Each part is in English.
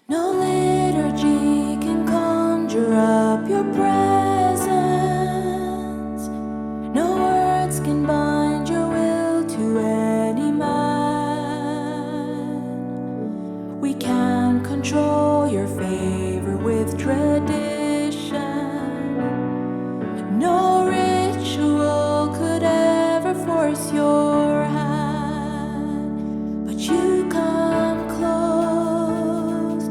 No liturgy can conjure up your presence. No words can bind your will to any man. We can't control your favor with tradition. No ritual could ever force your hand. But you come close,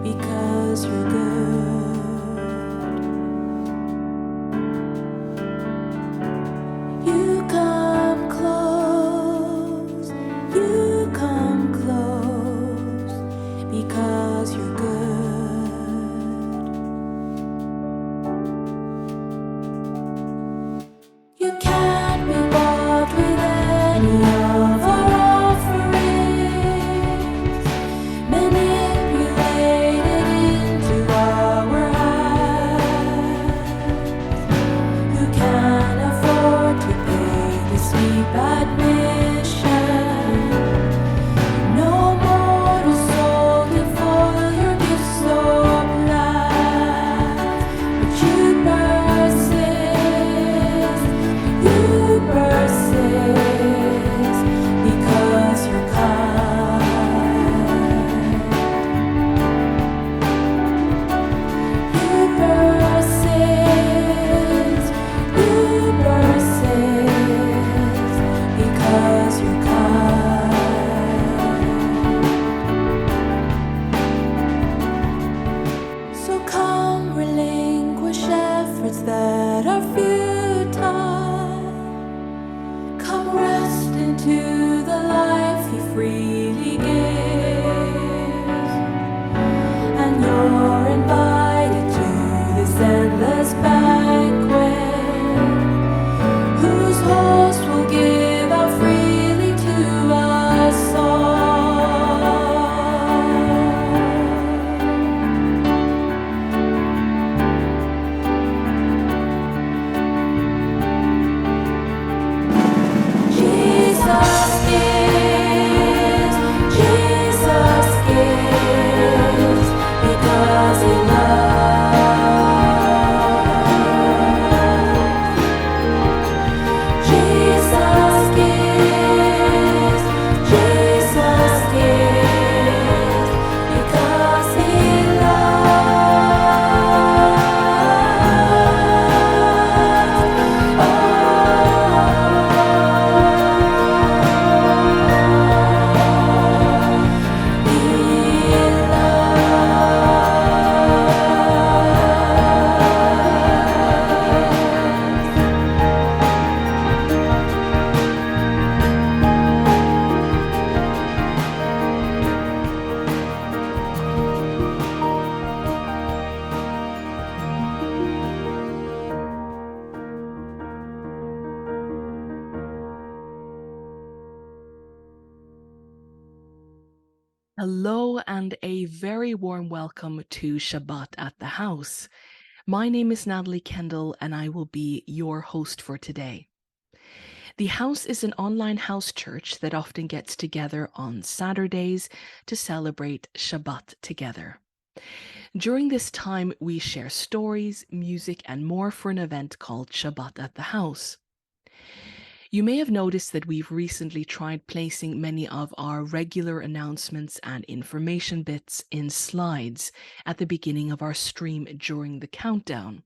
because you're good. You come close, because you're good. You can't be bought with any of our offerings, manipulated into our hands. You can't afford to pay the steep admission. No mortal soul can foil your gifts or plans. But you persist, because you're kind. You persist, because you're kind. So come relinquish efforts that are futile. Come rest into the life He freely gives, and you're invited to this endless banquet, whose host will give out freely to us all. Jesus gives, because He loves. Jesus gives, because He Hello and a very warm welcome to Shabbat at the House. My name is Natalie Kendel and I will be your host for today. The House is an online house church that often gets together on Saturdays to celebrate Shabbat together. During this time, we share stories, music, and more for an event called Shabbat at the House. You may have noticed that we've recently tried placing many of our regular announcements and information bits in slides at the beginning of our stream during the countdown.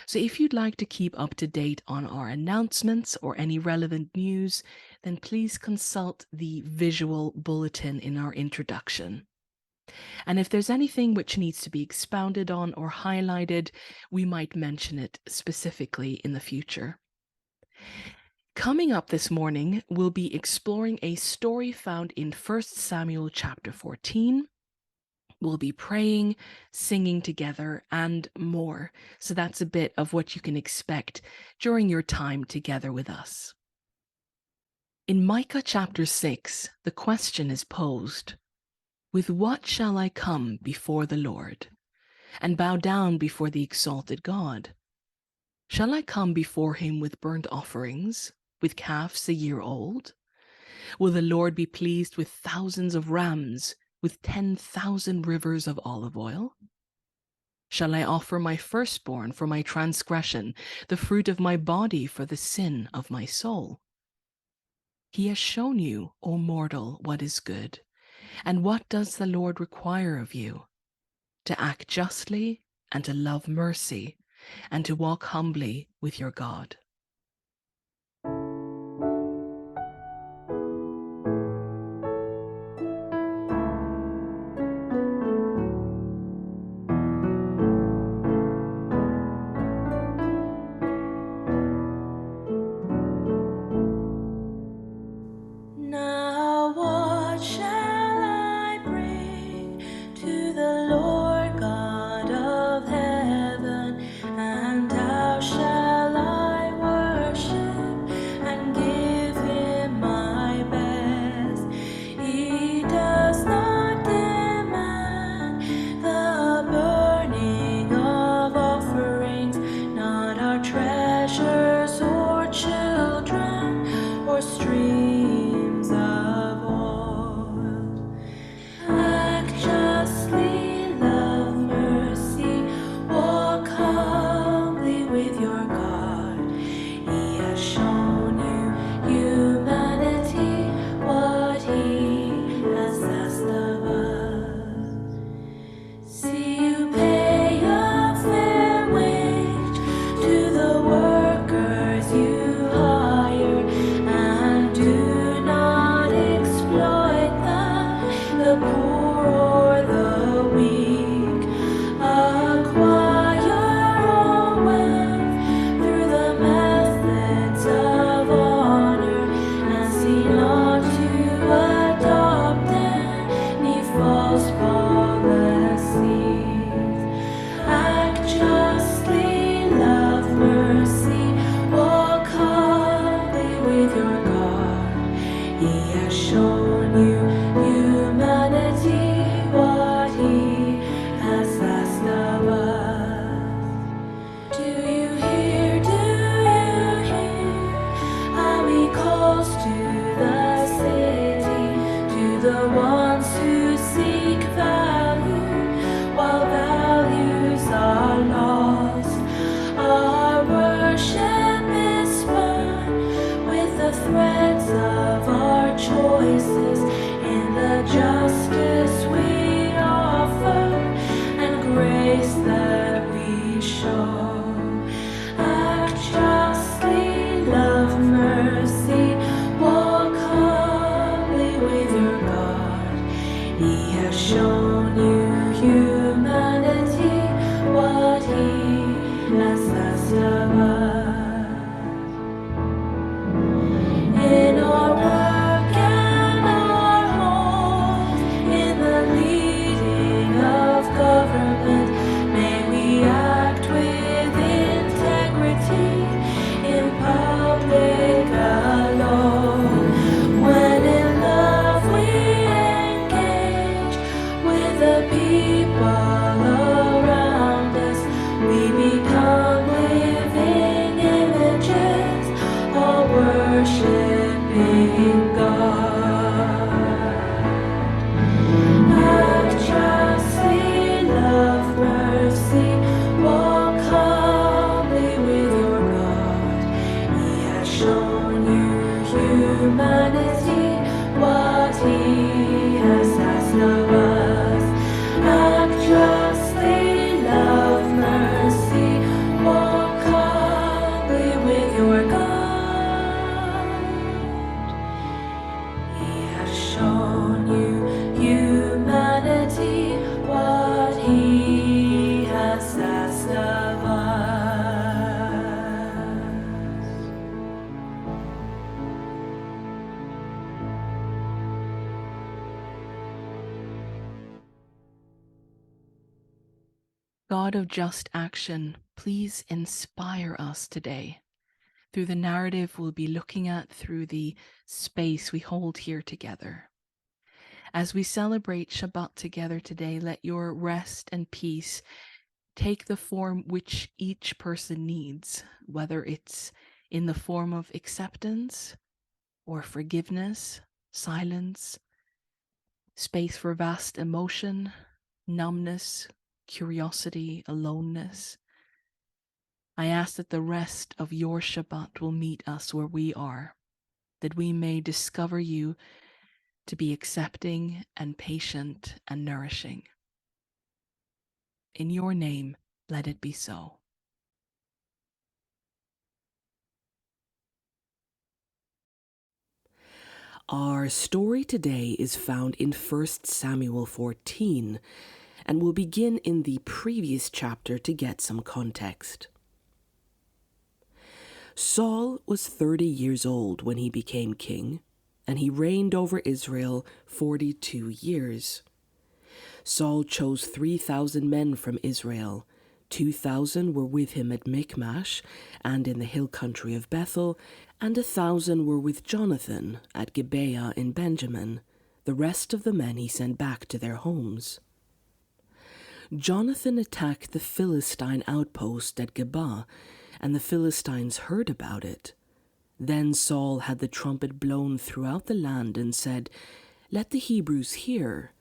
So if you'd like to keep up to date on our announcements or any relevant news, then please consult the visual bulletin in our introduction. And if there's anything which needs to be expounded on or highlighted, we might mention it specifically in the future. Coming up this morning, we'll be exploring a story found in 1 Samuel chapter 14. We'll be praying, singing together, and more. So that's a bit of what you can expect during your time together with us. In Micah chapter 6, the question is posed, "With what shall I come before the Lord, and bow down before the exalted God? Shall I come before him with burnt offerings, with calves a year old? Will the Lord be pleased with thousands of rams, with 10,000 rivers of olive oil? Shall I offer my firstborn for my transgression, the fruit of my body for the sin of my soul? He has shown you, O mortal, what is good. And what does the Lord require of you? To act justly and to love mercy and to walk humbly with your God. Now what shall I bring to the Lord God of heaven, and how shall I worship and give him my best? He does not demand the burning of offerings, not our treasures or children or streams of oil. Act justly, love mercy, walk humbly with your God. He has shown you, humanity, what he has asked of us. See you pay a fair wage to the workers you hire, and do not exploit the poor or the weak. Acquire all wealth through the methods of honor, and see not to adopt any false policies. Act justly, love mercy, walk humbly with your God. He has shown you, humanity, what he has asked of us. Do you hear, how he calls to the city, to the ones who seek value, while values are lost. Our worship is spun with the threads of our choices, in the justice we offer and grace that we show. Act justly, love mercy, walk humbly with your God. He has shown you, humanity, what he has asked of us. In our work and our homes, in the leading of government, may we act with integrity in public alone. When in love we engage with the people around us, we become living images, all worshiping God. Act justly, love mercy, walk humbly with your God. He has shown you, humanity, what he has asked of us. Act justly, love mercy, walk humbly with your God. He has shown you, humanity, what he has asked of us. God of just action, please inspire us today through the narrative we'll be looking at, through the space we hold here together. As we celebrate Shabbat together today, let your rest and peace take the form which each person needs, whether it's in the form of acceptance or forgiveness, silence, space for vast emotion, numbness, curiosity, aloneness. I ask that the rest of your Shabbat will meet us where we are, that we may discover you to be accepting and patient and nourishing. In your name, let it be so. Our story today is found in 1 Samuel 14, and we'll begin in the previous chapter to get some context. Saul was 30 years old when he became king, and he reigned over Israel 42 years. Saul chose 3,000 men from Israel. 2,000 were with him at Michmash and in the hill country of Bethel, and 1,000 were with Jonathan at Gibeah in Benjamin. The rest of the men he sent back to their homes. Jonathan attacked the Philistine outpost at Gibeah, and the Philistines heard about it. Then Saul had the trumpet blown throughout the land and said, "Let the Hebrews hear."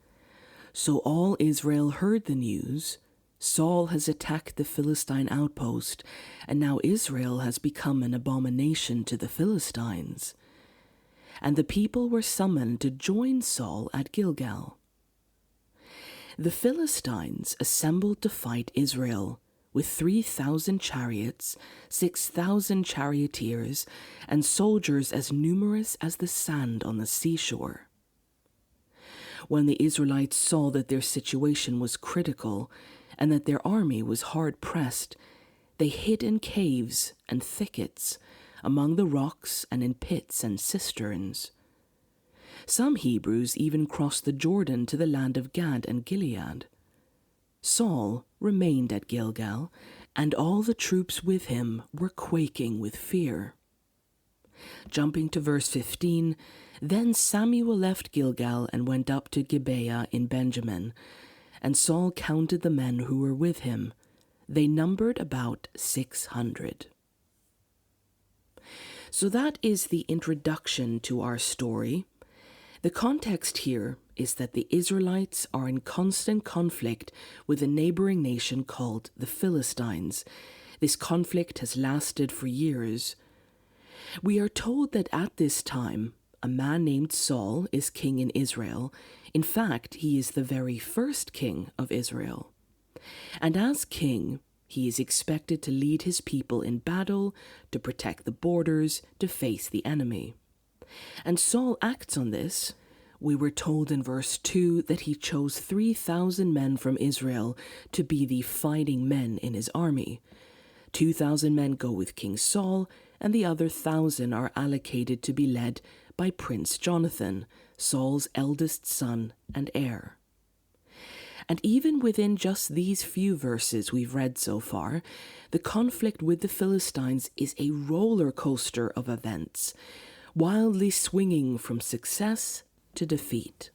So all Israel heard the news. Saul has attacked the Philistine outpost, and now Israel has become an abomination to the Philistines. And the people were summoned to join Saul at Gilgal. The Philistines assembled to fight Israel with 3,000 chariots, 6,000 charioteers, and soldiers as numerous as the sand on the seashore. When the Israelites saw that their situation was critical and that their army was hard-pressed, they hid in caves and thickets, among the rocks and in pits and cisterns. Some Hebrews even crossed the Jordan to the land of Gad and Gilead. Saul remained at Gilgal, and all the troops with him were quaking with fear. Jumping to verse 15, then Samuel left Gilgal and went up to Gibeah in Benjamin, and Saul counted the men who were with him. They numbered about 600. So that is the introduction to our story. The context here is that the Israelites are in constant conflict with a neighboring nation called the Philistines. This conflict has lasted for years. We are told that at this time, a man named Saul is king in Israel. In fact, he is the very first king of Israel. And as king, he is expected to lead his people in battle, to protect the borders, to face the enemy. And Saul acts on this. We were told in verse 2 that he chose 3,000 men from Israel to be the fighting men in his army. 2,000 men go with King Saul, and the other 1,000 are allocated to be led by Prince Jonathan, Saul's eldest son and heir. And even within just these few verses we've read so far, the conflict with the Philistines is a roller coaster of events, wildly swinging from success to defeat.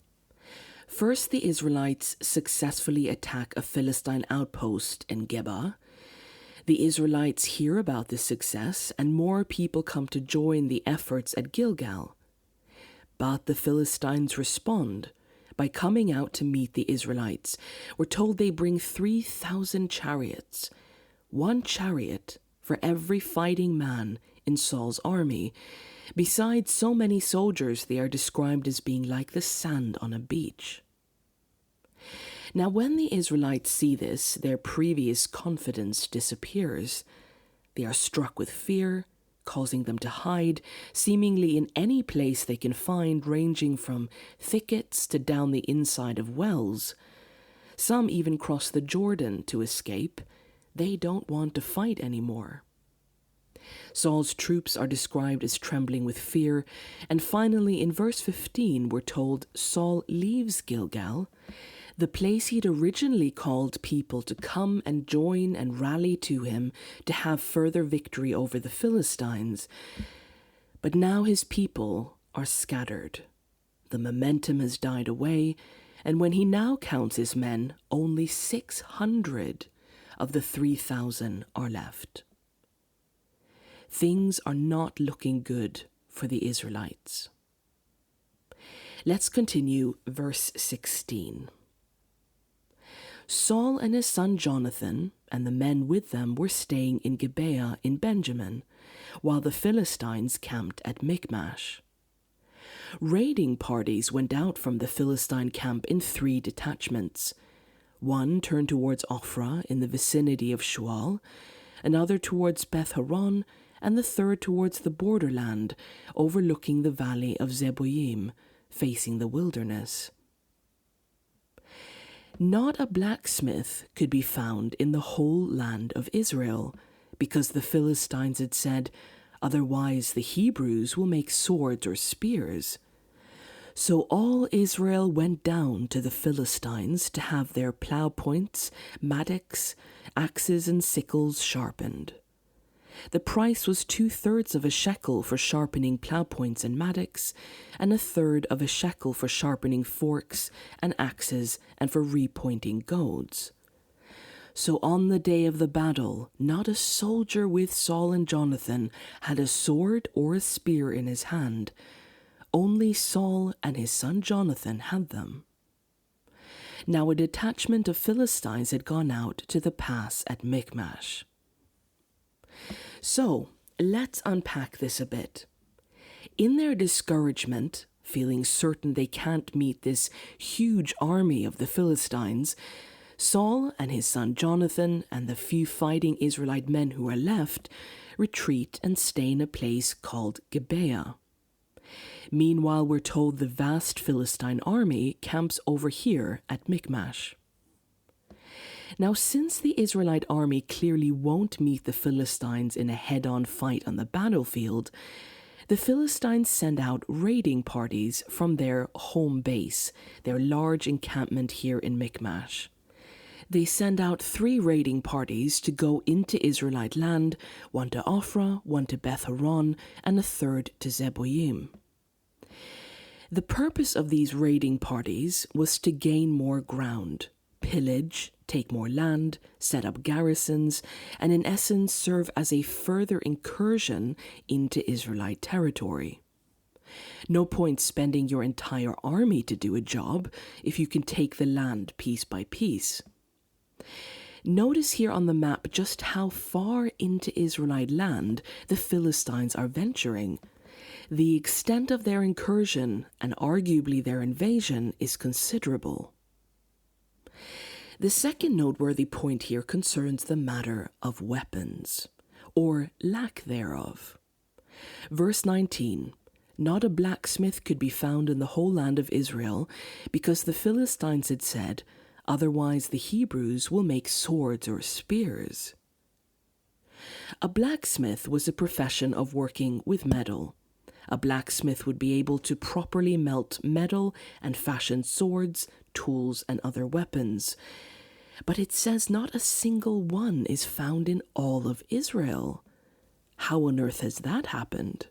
First, the Israelites successfully attack a Philistine outpost in Gibeah. The Israelites hear about this success, and more people come to join the efforts at Gilgal. But the Philistines respond by coming out to meet the Israelites. We're told they bring 3,000 chariots, one chariot for every fighting man in Saul's army. Besides so many soldiers, they are described as being like the sand on a beach. Now, when the Israelites see this, their previous confidence disappears. They are struck with fear, causing them to hide, seemingly in any place they can find, ranging from thickets to down the inside of wells. Some even cross the Jordan to escape. They don't want to fight anymore. Saul's troops are described as trembling with fear, and finally in verse 15 we're told Saul leaves Gilgal, the place he'd originally called people to come and join and rally to him to have further victory over the Philistines. But now his people are scattered. The momentum has died away, and when he now counts his men, only 600 of the 3,000 are left. Things are not looking good for the Israelites. Let's continue verse 16. Saul and his son Jonathan and the men with them were staying in Gibeah in Benjamin, while the Philistines camped at Michmash. Raiding parties went out from the Philistine camp in 3 detachments. One turned towards Ophrah in the vicinity of Shual, another towards Beth-horon, and the third towards the borderland, overlooking the valley of Zeboim, facing the wilderness. Not a blacksmith could be found in the whole land of Israel, because the Philistines had said, "Otherwise the Hebrews will make swords or spears." So all Israel went down to the Philistines to have their plough points, mattocks, axes, and sickles sharpened. The price was 2/3 of a shekel for sharpening plough points and mattocks, and 1/3 of a shekel for sharpening forks and axes and for repointing goads. So on the day of the battle, not a soldier with Saul and Jonathan had a sword or a spear in his hand. Only Saul and his son Jonathan had them. Now a detachment of Philistines had gone out to the pass at Michmash. So, let's unpack this a bit. In their discouragement, feeling certain they can't meet this huge army of the Philistines, Saul and his son Jonathan and the few fighting Israelite men who are left retreat and stay in a place called Gibeah. Meanwhile, we're told the vast Philistine army camps over here at Michmash. Now, since the Israelite army clearly won't meet the Philistines in a head-on fight on the battlefield, the Philistines send out raiding parties from their home base, their large encampment here in Michmash. They send out 3 raiding parties to go into Israelite land, one to Ophrah, one to Beth-horon, and a third to Zeboim. The purpose of these raiding parties was to gain more ground, pillage, take more land, set up garrisons, and in essence serve as a further incursion into Israelite territory. No point spending your entire army to do a job if you can take the land piece by piece. Notice here on the map just how far into Israelite land the Philistines are venturing. The extent of their incursion, and arguably their invasion, is considerable. The second noteworthy point here concerns the matter of weapons, or lack thereof. Verse 19, not a blacksmith could be found in the whole land of Israel, because the Philistines had said, "Otherwise the Hebrews will make swords or spears." A blacksmith was a profession of working with metal. A blacksmith would be able to properly melt metal and fashion swords, tools, and other weapons. But it says not a single one is found in all of Israel. How on earth has that happened?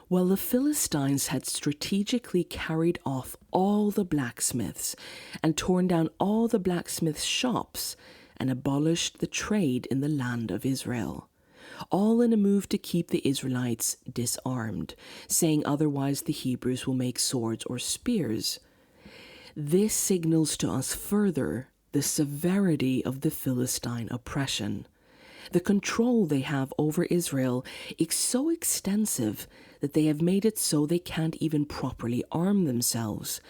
Well, the Philistines had strategically carried off all the blacksmiths and torn down all the blacksmiths' shops and abolished the trade in the land of Israel, all in a move to keep the Israelites disarmed, saying otherwise the Hebrews will make swords or spears. This signals to us further the severity of the Philistine oppression. The control they have over Israel is so extensive that they have made it so they can't even properly arm themselves.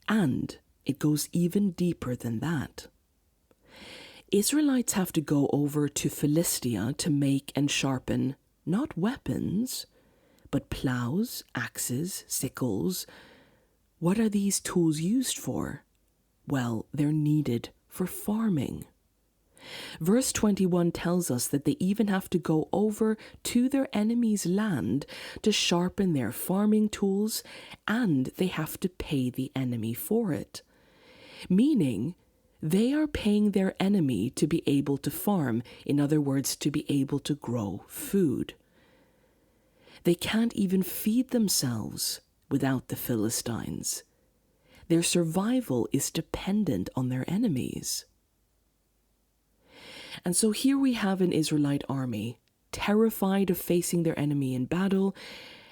And it goes even deeper than that. Israelites have to go over to Philistia to make and sharpen not weapons, but plows, axes, sickles. What are these tools used for? Well, they're needed for farming. Verse 21 tells us that they even have to go over to their enemy's land to sharpen their farming tools, and they have to pay the enemy for it. Meaning, they are paying their enemy to be able to farm, in other words, to be able to grow food. They can't even feed themselves without the Philistines. Their survival is dependent on their enemies. And so here we have an Israelite army terrified of facing their enemy in battle,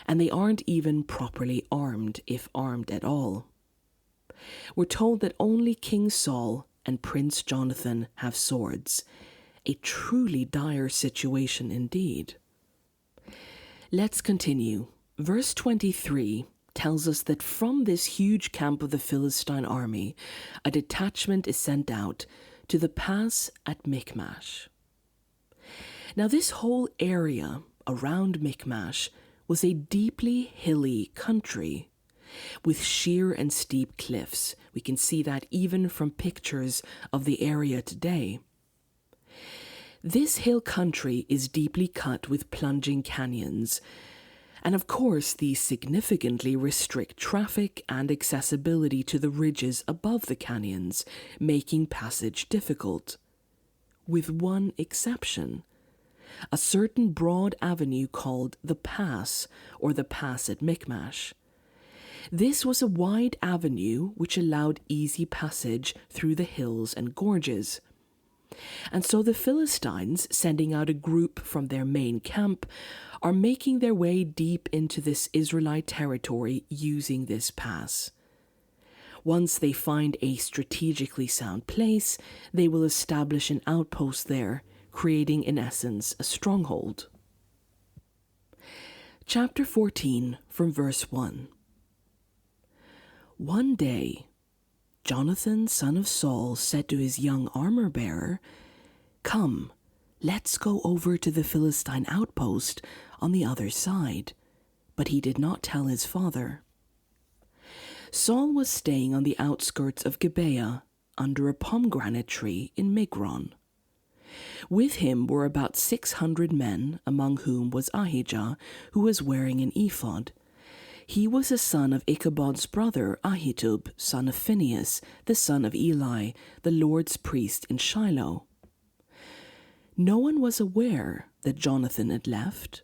and they aren't even properly armed, if armed at all. We're told that only King Saul and Prince Jonathan have swords. A truly dire situation indeed. Let's continue. Verse 23 tells us that from this huge camp of the Philistine army, a detachment is sent out to the pass at Michmash. Now, this whole area around Michmash was a deeply hilly country with sheer and steep cliffs. We can see that even from pictures of the area today. This hill country is deeply cut with plunging canyons, and of course these significantly restrict traffic and accessibility to the ridges above the canyons, making passage difficult. With one exception, a certain broad avenue called the Pass, or the Pass at Michmash. This was a wide avenue which allowed easy passage through the hills and gorges. And so the Philistines, sending out a group from their main camp, are making their way deep into this Israelite territory using this pass. Once they find a strategically sound place, they will establish an outpost there, creating in essence a stronghold. Chapter 14 from verse 1. One day, Jonathan, son of Saul, said to his young armor-bearer, "Come, let's go over to the Philistine outpost on the other side." But he did not tell his father. Saul was staying on the outskirts of Gibeah, under a pomegranate tree in Migron. With him were about 600 men, among whom was Ahijah, who was wearing an ephod. He was a son of Ichabod's brother Ahitub, son of Phinehas, the son of Eli, the Lord's priest in Shiloh. No one was aware that Jonathan had left.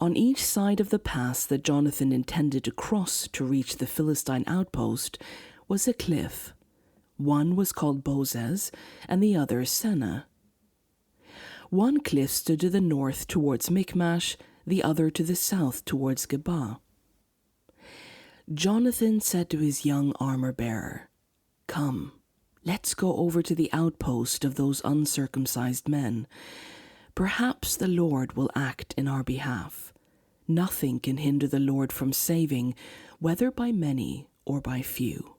On each side of the pass that Jonathan intended to cross to reach the Philistine outpost was a cliff. One was called Bozez, and the other Seneh. One cliff stood to the north towards Michmash, the other to the south towards Geba. Jonathan said to his young armor-bearer, "Come, let's go over to the outpost of those uncircumcised men. Perhaps the Lord will act in our behalf. Nothing can hinder the Lord from saving, whether by many or by few."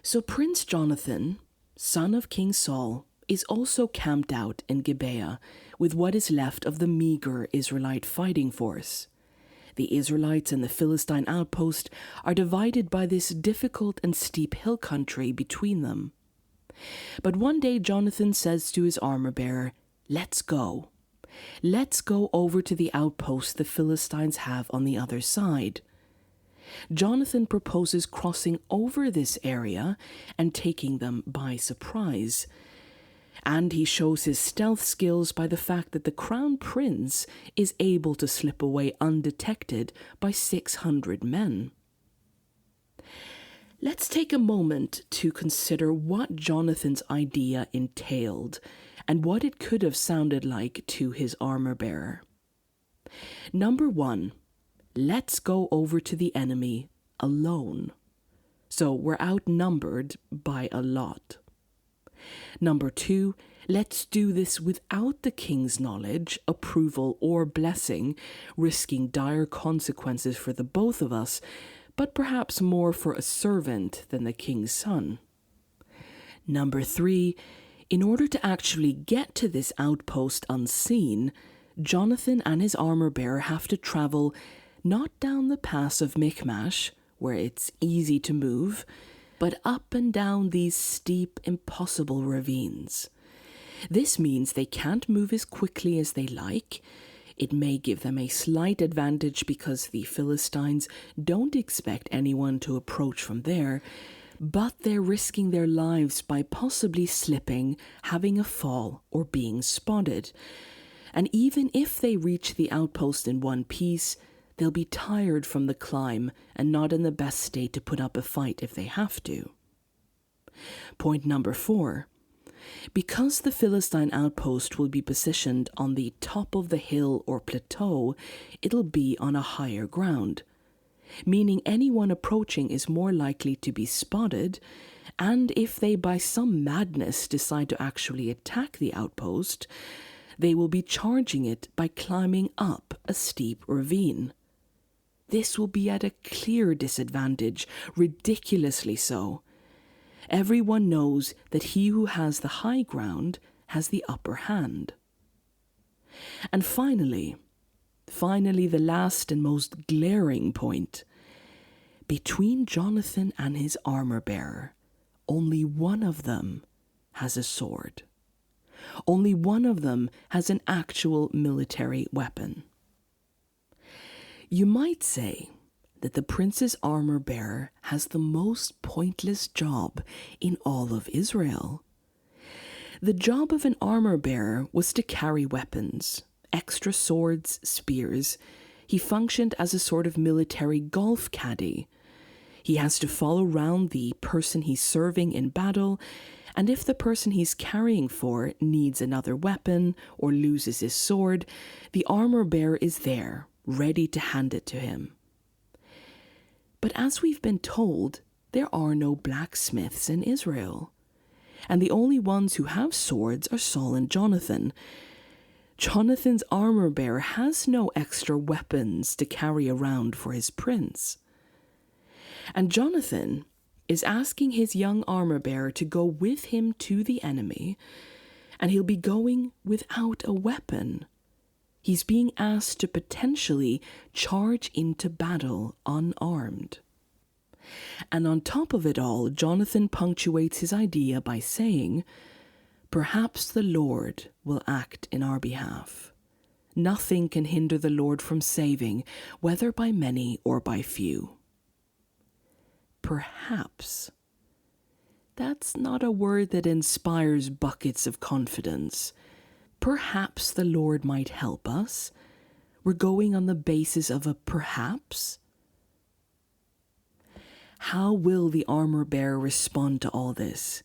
So Prince Jonathan, son of King Saul, is also camped out in Gibeah with what is left of the meager Israelite fighting force. The Israelites and the Philistine outpost are divided by this difficult and steep hill country between them. But one day Jonathan says to his armor-bearer, "Let's go. Let's go over to the outpost the Philistines have on the other side." Jonathan proposes crossing over this area and taking them by surprise. And he shows his stealth skills by the fact that the crown prince is able to slip away undetected by 600 men. Let's take a moment to consider what Jonathan's idea entailed and what it could have sounded like to his armor-bearer. Number 1, let's go over to the enemy alone. So we're outnumbered by a lot. Number 2, let's do this without the king's knowledge, approval, or blessing, risking dire consequences for the both of us, but perhaps more for a servant than the king's son. Number 3, in order to actually get to this outpost unseen, Jonathan and his armor-bearer have to travel not down the pass of Michmash, where it's easy to move, but up and down these steep, impossible ravines. This means they can't move as quickly as they like. It may give them a slight advantage because the Philistines don't expect anyone to approach from there, but they're risking their lives by possibly slipping, having a fall, or being spotted. And even if they reach the outpost in one piece, they'll be tired from the climb and not in the best state to put up a fight if they have to. Point number 4. Because the Philistine outpost will be positioned on the top of the hill or plateau, it'll be on a higher ground, meaning anyone approaching is more likely to be spotted, and if they by some madness decide to actually attack the outpost, they will be charging it by climbing up a steep ravine. This will be at a clear disadvantage, ridiculously so. Everyone knows that he who has the high ground has the upper hand. And finally, the last and most glaring point. Between Jonathan and his armor-bearer, only one of them has a sword. Only one of them has an actual military weapon. You might say that the prince's armor-bearer has the most pointless job in all of Israel. The job of an armor-bearer was to carry weapons, extra swords, spears. He functioned as a sort of military golf caddy. He has to follow around the person he's serving in battle, and if the person he's carrying for needs another weapon or loses his sword, the armor-bearer is there, ready to hand it to him. But as we've been told, there are no blacksmiths in Israel, and the only ones who have swords are Saul and Jonathan. Jonathan's armor-bearer has no extra weapons to carry around for his prince. And Jonathan is asking his young armor-bearer to go with him to the enemy, and he'll be going without a weapon. He's being asked to potentially charge into battle unarmed. And on top of it all, Jonathan punctuates his idea by saying, "Perhaps the Lord will act in our behalf. Nothing can hinder the Lord from saving, whether by many or by few." Perhaps. That's not a word that inspires buckets of confidence. Perhaps the Lord might help us. We're going on the basis of a perhaps. How will the armor-bearer respond to all this?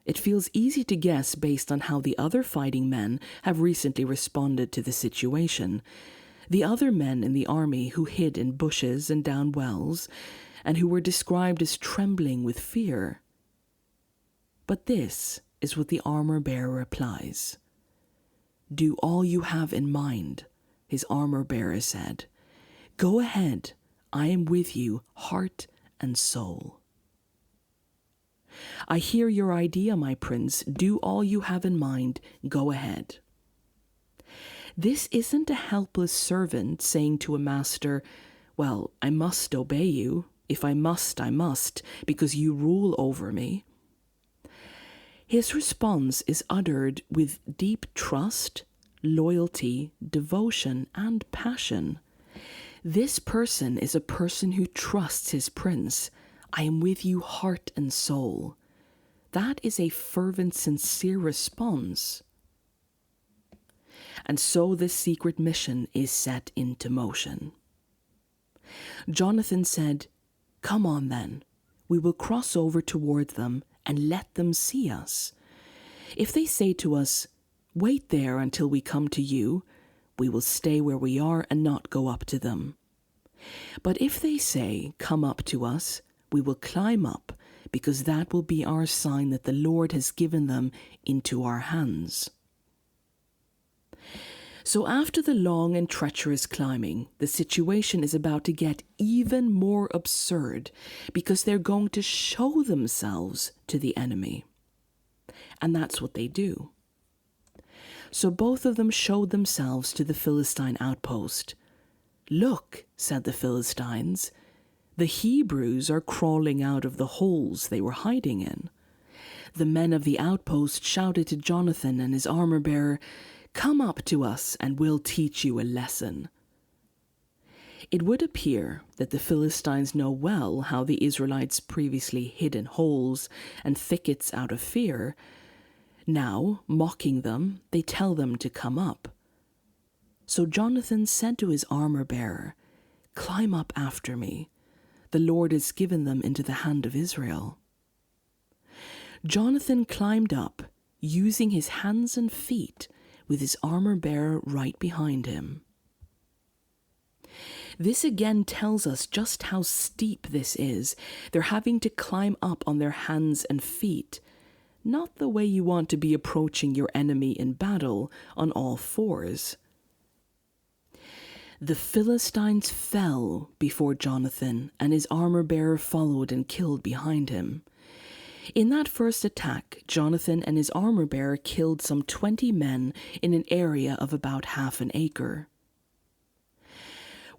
It feels easy to guess based on how the other fighting men have recently responded to the situation. The other men in the army who hid in bushes and down wells, and who were described as trembling with fear. But this is what the armor-bearer replies. "Do all you have in mind," his armor-bearer said. "Go ahead, I am with you, heart and soul." "I hear your idea, my prince. Do all you have in mind. Go ahead." This isn't a helpless servant saying to a master, "Well, I must obey you. If I must, I must, because you rule over me." His response is uttered with deep trust, loyalty, devotion, and passion. This person is a person who trusts his prince. "I am with you heart and soul." That is a fervent, sincere response. And so this secret mission is set into motion. Jonathan said, "Come on then, we will cross over towards them and let them see us. If they say to us, 'Wait there until we come to you,' we will stay where we are and not go up to them. But if they say, 'Come up to us,' we will climb up, because that will be our sign that the Lord has given them into our hands." So after the long and treacherous climbing, the situation is about to get even more absurd, because they're going to show themselves to the enemy. And that's what they do. So both of them showed themselves to the Philistine outpost. "Look," said the Philistines, "the Hebrews are crawling out of the holes they were hiding in." The men of the outpost shouted to Jonathan and his armor-bearer, "Come up to us and we'll teach you a lesson." It would appear that the Philistines know well how the Israelites previously hid in holes and thickets out of fear. Now, mocking them, they tell them to come up. So Jonathan said to his armor-bearer, "Climb up after me. The Lord has given them into the hand of Israel." Jonathan climbed up, using his hands and feet with his armor-bearer right behind him. This again tells us just how steep this is. They're having to climb up on their hands and feet, not the way you want to be approaching your enemy in battle on all fours. The Philistines fell before Jonathan, and his armor-bearer followed and killed behind him. In that first attack, Jonathan and his armor-bearer killed some 20 men in an area of about half an acre.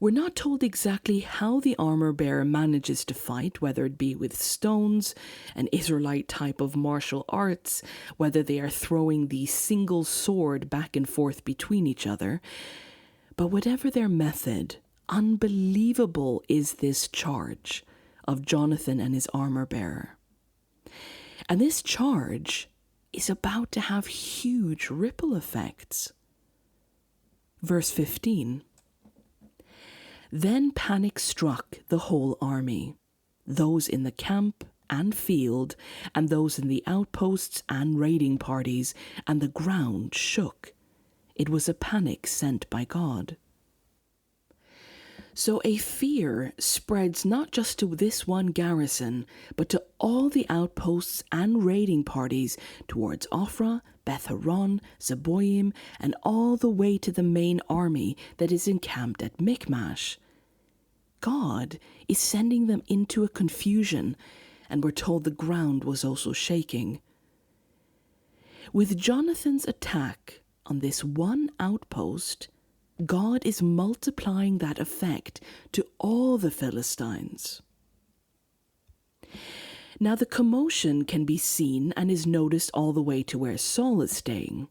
We're not told exactly how the armor-bearer manages to fight, whether it be with stones, an Israelite type of martial arts, whether they are throwing the single sword back and forth between each other. But whatever their method, unbelievable is this charge of Jonathan and his armor-bearer. And this charge is about to have huge ripple effects. Verse 15. Then panic struck the whole army, those in the camp and field, and those in the outposts and raiding parties, and the ground shook. It was a panic sent by God. So a fear spreads not just to this one garrison, but to all the outposts and raiding parties towards Ophrah, Beth-horon, Zeboim, and all the way to the main army that is encamped at Michmash. God is sending them into a confusion, and we're told the ground was also shaking. With Jonathan's attack on this one outpost, God is multiplying that effect to all the Philistines. Now the commotion can be seen and is noticed all the way to where Saul is staying.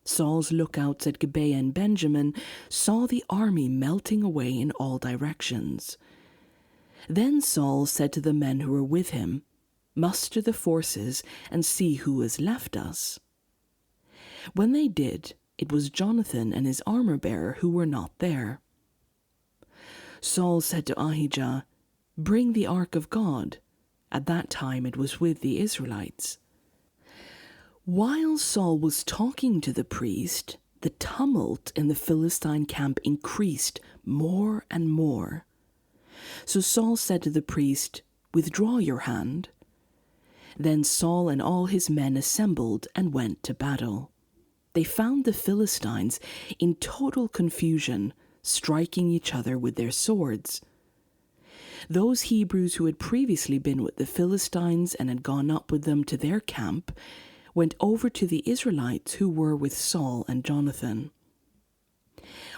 Saul's lookouts at Gibeah and Benjamin saw the army melting away in all directions. Then Saul said to the men who were with him, "Muster the forces and see who has left us." When they did, it was Jonathan and his armor-bearer who were not there. Saul said to Ahijah, "Bring the ark of God." At that time it was with the Israelites. While Saul was talking to the priest, the tumult in the Philistine camp increased more and more. So Saul said to the priest, "Withdraw your hand." Then Saul and all his men assembled and went to battle. They found the Philistines in total confusion, striking each other with their swords. Those Hebrews who had previously been with the Philistines and had gone up with them to their camp went over to the Israelites who were with Saul and Jonathan.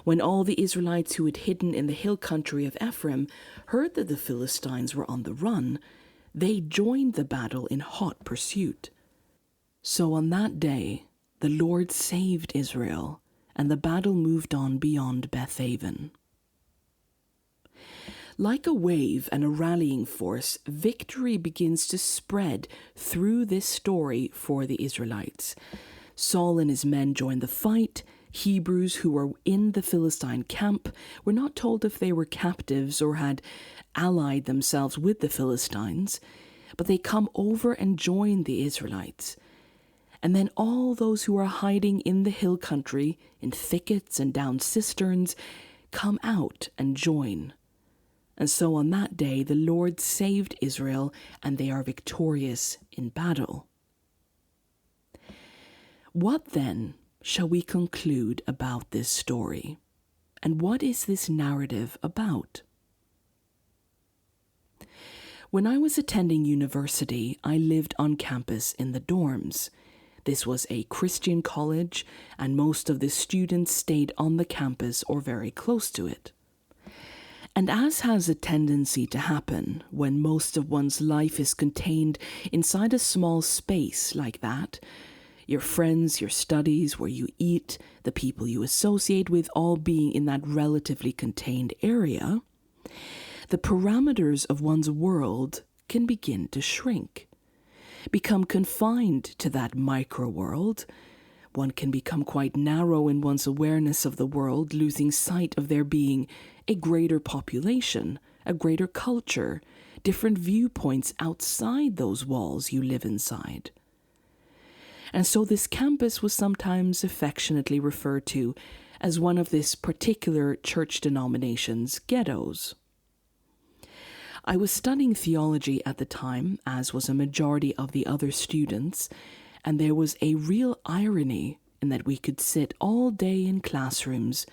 When all the Israelites who had hidden in the hill country of Ephraim heard that the Philistines were on the run, they joined the battle in hot pursuit. So on that day, the Lord saved Israel, and the battle moved on beyond Bethaven. Like a wave and a rallying force, victory begins to spread through this story for the Israelites. Saul and his men joined the fight. Hebrews who were in the Philistine camp were not told if they were captives or had allied themselves with the Philistines, but they come over and join the Israelites. And then all those who are hiding in the hill country, in thickets and down cisterns, come out and join. And so on that day, the Lord saved Israel, and they are victorious in battle. What then shall we conclude about this story? And what is this narrative about? When I was attending university, I lived on campus in the dorms. This was a Christian college, and most of the students stayed on the campus or very close to it. And as has a tendency to happen when most of one's life is contained inside a small space like that, your friends, your studies, where you eat, the people you associate with all being in that relatively contained area, the parameters of one's world can begin to shrink, become confined to that micro-world. One can become quite narrow in one's awareness of the world, losing sight of there being a greater population, a greater culture, different viewpoints outside those walls you live inside. And so this campus was sometimes affectionately referred to as one of this particular church denomination's ghettos. I was studying theology at the time, as was a majority of the other students, and there was a real irony in that we could sit all day in classrooms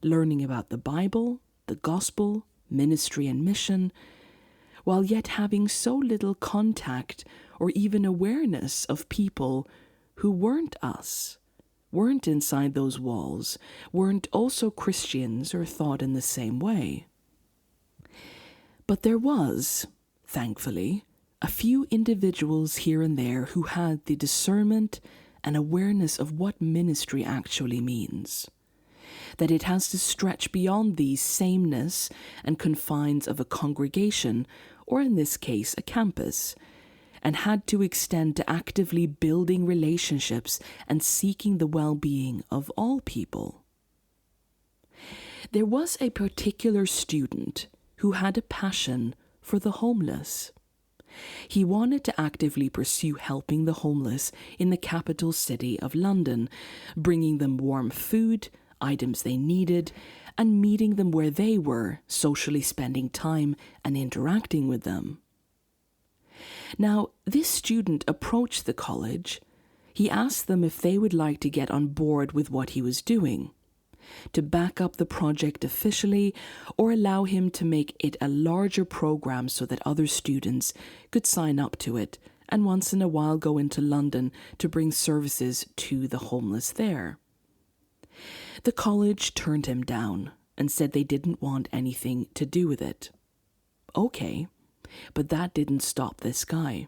learning about the Bible, the gospel, ministry and mission, while yet having so little contact or even awareness of people who weren't us, weren't inside those walls, weren't also Christians or thought in the same way. But there was, thankfully, a few individuals here and there who had the discernment and awareness of what ministry actually means. That it has to stretch beyond the sameness and confines of a congregation, or in this case, a campus, and had to extend to actively building relationships and seeking the well-being of all people. There was a particular student who had a passion for the homeless. He wanted to actively pursue helping the homeless in the capital city of London, bringing them warm food, items they needed, and meeting them where they were, socially spending time and interacting with them. Now, this student approached the college. He asked them if they would like to get on board with what he was doing, to back up the project officially, or allow him to make it a larger program so that other students could sign up to it and once in a while go into London to bring services to the homeless there. The college turned him down and said they didn't want anything to do with it. Okay, but that didn't stop this guy.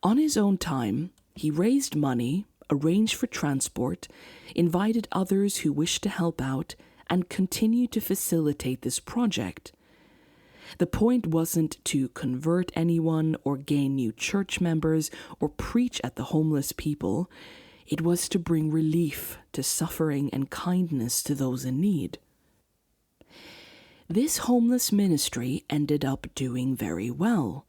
On his own time, he raised money, arranged for transport, invited others who wished to help out, and continued to facilitate this project. The point wasn't to convert anyone or gain new church members or preach at the homeless people. It was to bring relief to suffering and kindness to those in need. This homeless ministry ended up doing very well.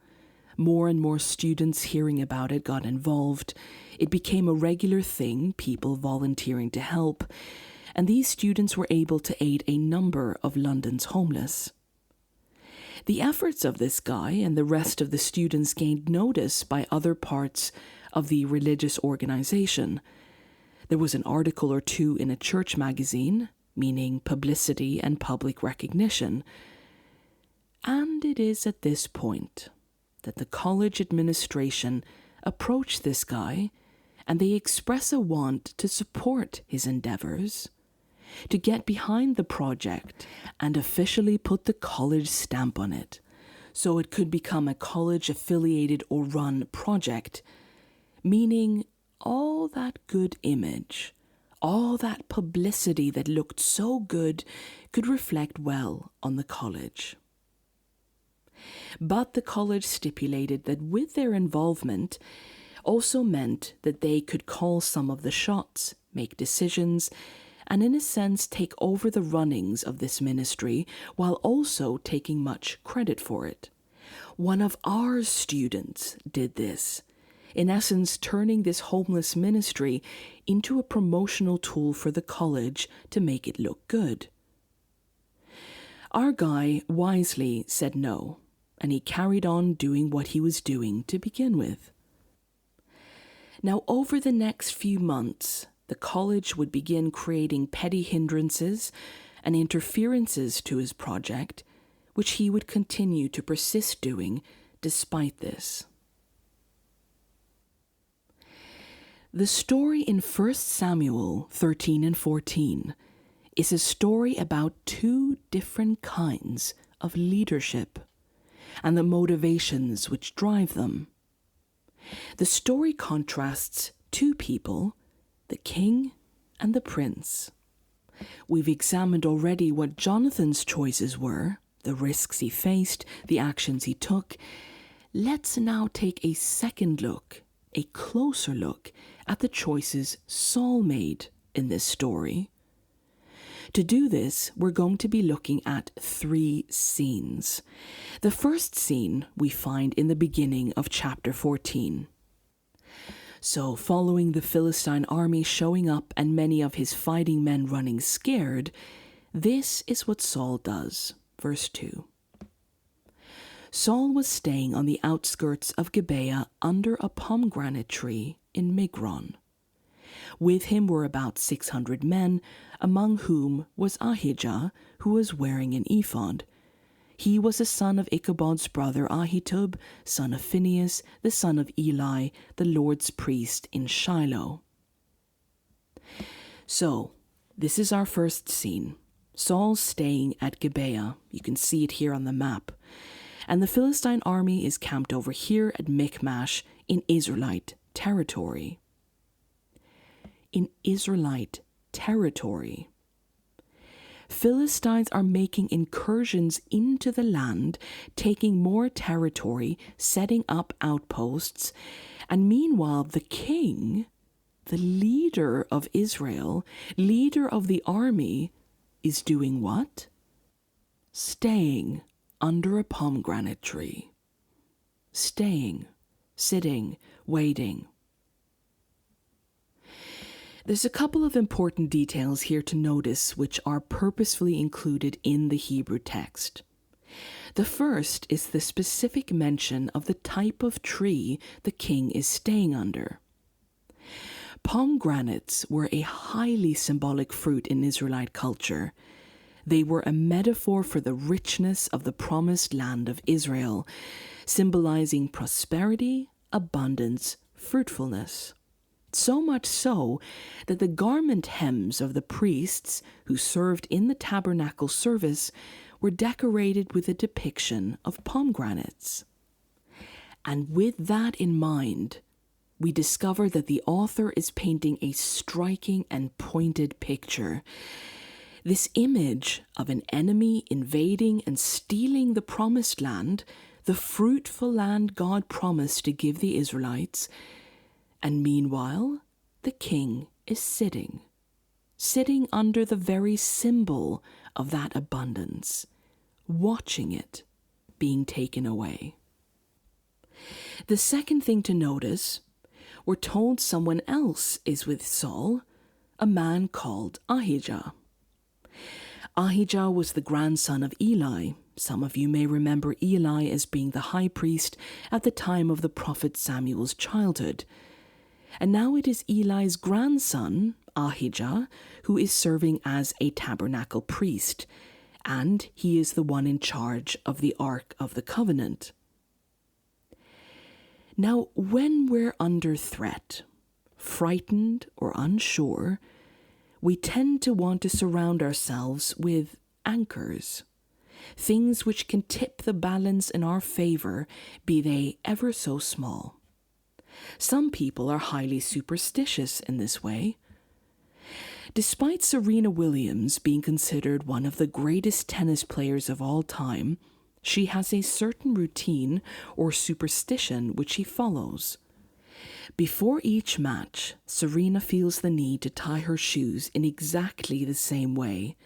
More and more students hearing about it got involved. It became a regular thing, people volunteering to help, and these students were able to aid a number of London's homeless. The efforts of this guy and the rest of the students gained notice by other parts of the religious organization. There was an article or two in a church magazine, meaning publicity and public recognition. And it is at this point that the college administration approached this guy and they express a want to support his endeavors, to get behind the project and officially put the college stamp on it, so it could become a college-affiliated or run project, meaning all that good image, all that publicity that looked so good could reflect well on the college. But the college stipulated that with their involvement also meant that they could call some of the shots, make decisions, and in a sense take over the runnings of this ministry while also taking much credit for it. One of our students did this, in essence turning this homeless ministry into a promotional tool for the college to make it look good. Our guy wisely said no, and he carried on doing what he was doing to begin with. Now, over the next few months, the college would begin creating petty hindrances and interferences to his project, which he would continue to persist doing despite this. The story in 1 Samuel 13 and 14 is a story about two different kinds of leadership and the motivations which drive them. The story contrasts two people, the king and the prince. We've examined already what Jonathan's choices were, the risks he faced, the actions he took. Let's now take a second look, a closer look at the choices Saul made in this story. To do this, we're going to be looking at 3 scenes. The first scene we find in the beginning of chapter 14. So, following the Philistine army showing up and many of his fighting men running scared, this is what Saul does. Verse 2. Saul was staying on the outskirts of Gibeah under a pomegranate tree in Migron. With him were about 600 men, among whom was Ahijah, who was wearing an ephod. He was a son of Ichabod's brother Ahitub, son of Phinehas, the son of Eli, the Lord's priest in Shiloh. So, this is our first scene. Saul's staying at Gibeah. You can see it here on the map. And the Philistine army is camped over here at Michmash in Israelite territory. In Israelite territory. Philistines are making incursions into the land, taking more territory, setting up outposts, and meanwhile the king, the leader of Israel, leader of the army, is doing what? Staying under a pomegranate tree. Staying, sitting, waiting. There's a couple of important details here to notice which are purposefully included in the Hebrew text. The first is the specific mention of the type of tree the king is staying under. Pomegranates were a highly symbolic fruit in Israelite culture. They were a metaphor for the richness of the promised land of Israel, symbolizing prosperity, abundance, fruitfulness. So much so that the garment hems of the priests who served in the tabernacle service were decorated with a depiction of pomegranates. And with that in mind, we discover that the author is painting a striking and pointed picture. This image of an enemy invading and stealing the promised land, the fruitful land God promised to give the Israelites, and meanwhile, the king is sitting under the very symbol of that abundance, watching it being taken away. The second thing to notice, we're told someone else is with Saul, a man called Ahijah. Ahijah was the grandson of Eli. Some of you may remember Eli as being the high priest at the time of the prophet Samuel's childhood. And now it is Eli's grandson, Ahijah, who is serving as a tabernacle priest, and he is the one in charge of the Ark of the Covenant. Now, when we're under threat, frightened or unsure, we tend to want to surround ourselves with anchors, things which can tip the balance in our favor, be they ever so small. Some people are highly superstitious in this way. Despite Serena Williams being considered one of the greatest tennis players of all time, she has a certain routine or superstition which she follows. Before each match, Serena feels the need to tie her shoes in exactly the same way,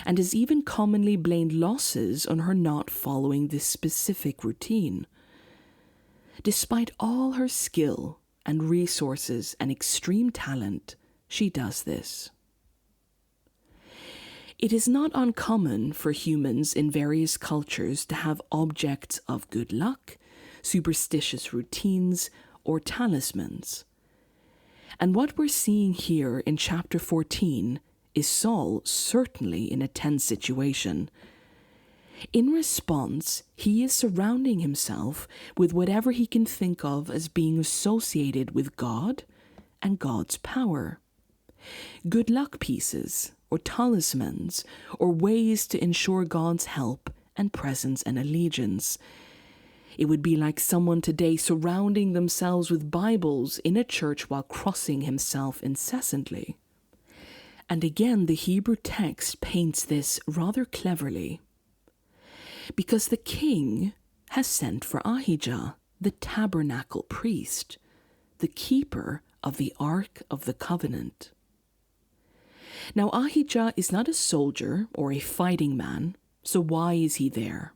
and has even commonly blamed losses on her not following this specific routine. Despite all her skill and resources and extreme talent, she does this. It is not uncommon for humans in various cultures to have objects of good luck, superstitious routines, or talismans. And what we're seeing here in chapter 14 is Saul certainly in a tense situation. In response, he is surrounding himself with whatever he can think of as being associated with God and God's power. Good luck pieces, or talismans, or ways to ensure God's help and presence and allegiance. It would be like someone today surrounding themselves with Bibles in a church while crossing himself incessantly. And again, the Hebrew text paints this rather cleverly. Because the king has sent for Ahijah, the tabernacle priest, the keeper of the Ark of the Covenant. Now Ahijah is not a soldier or a fighting man, so why is he there?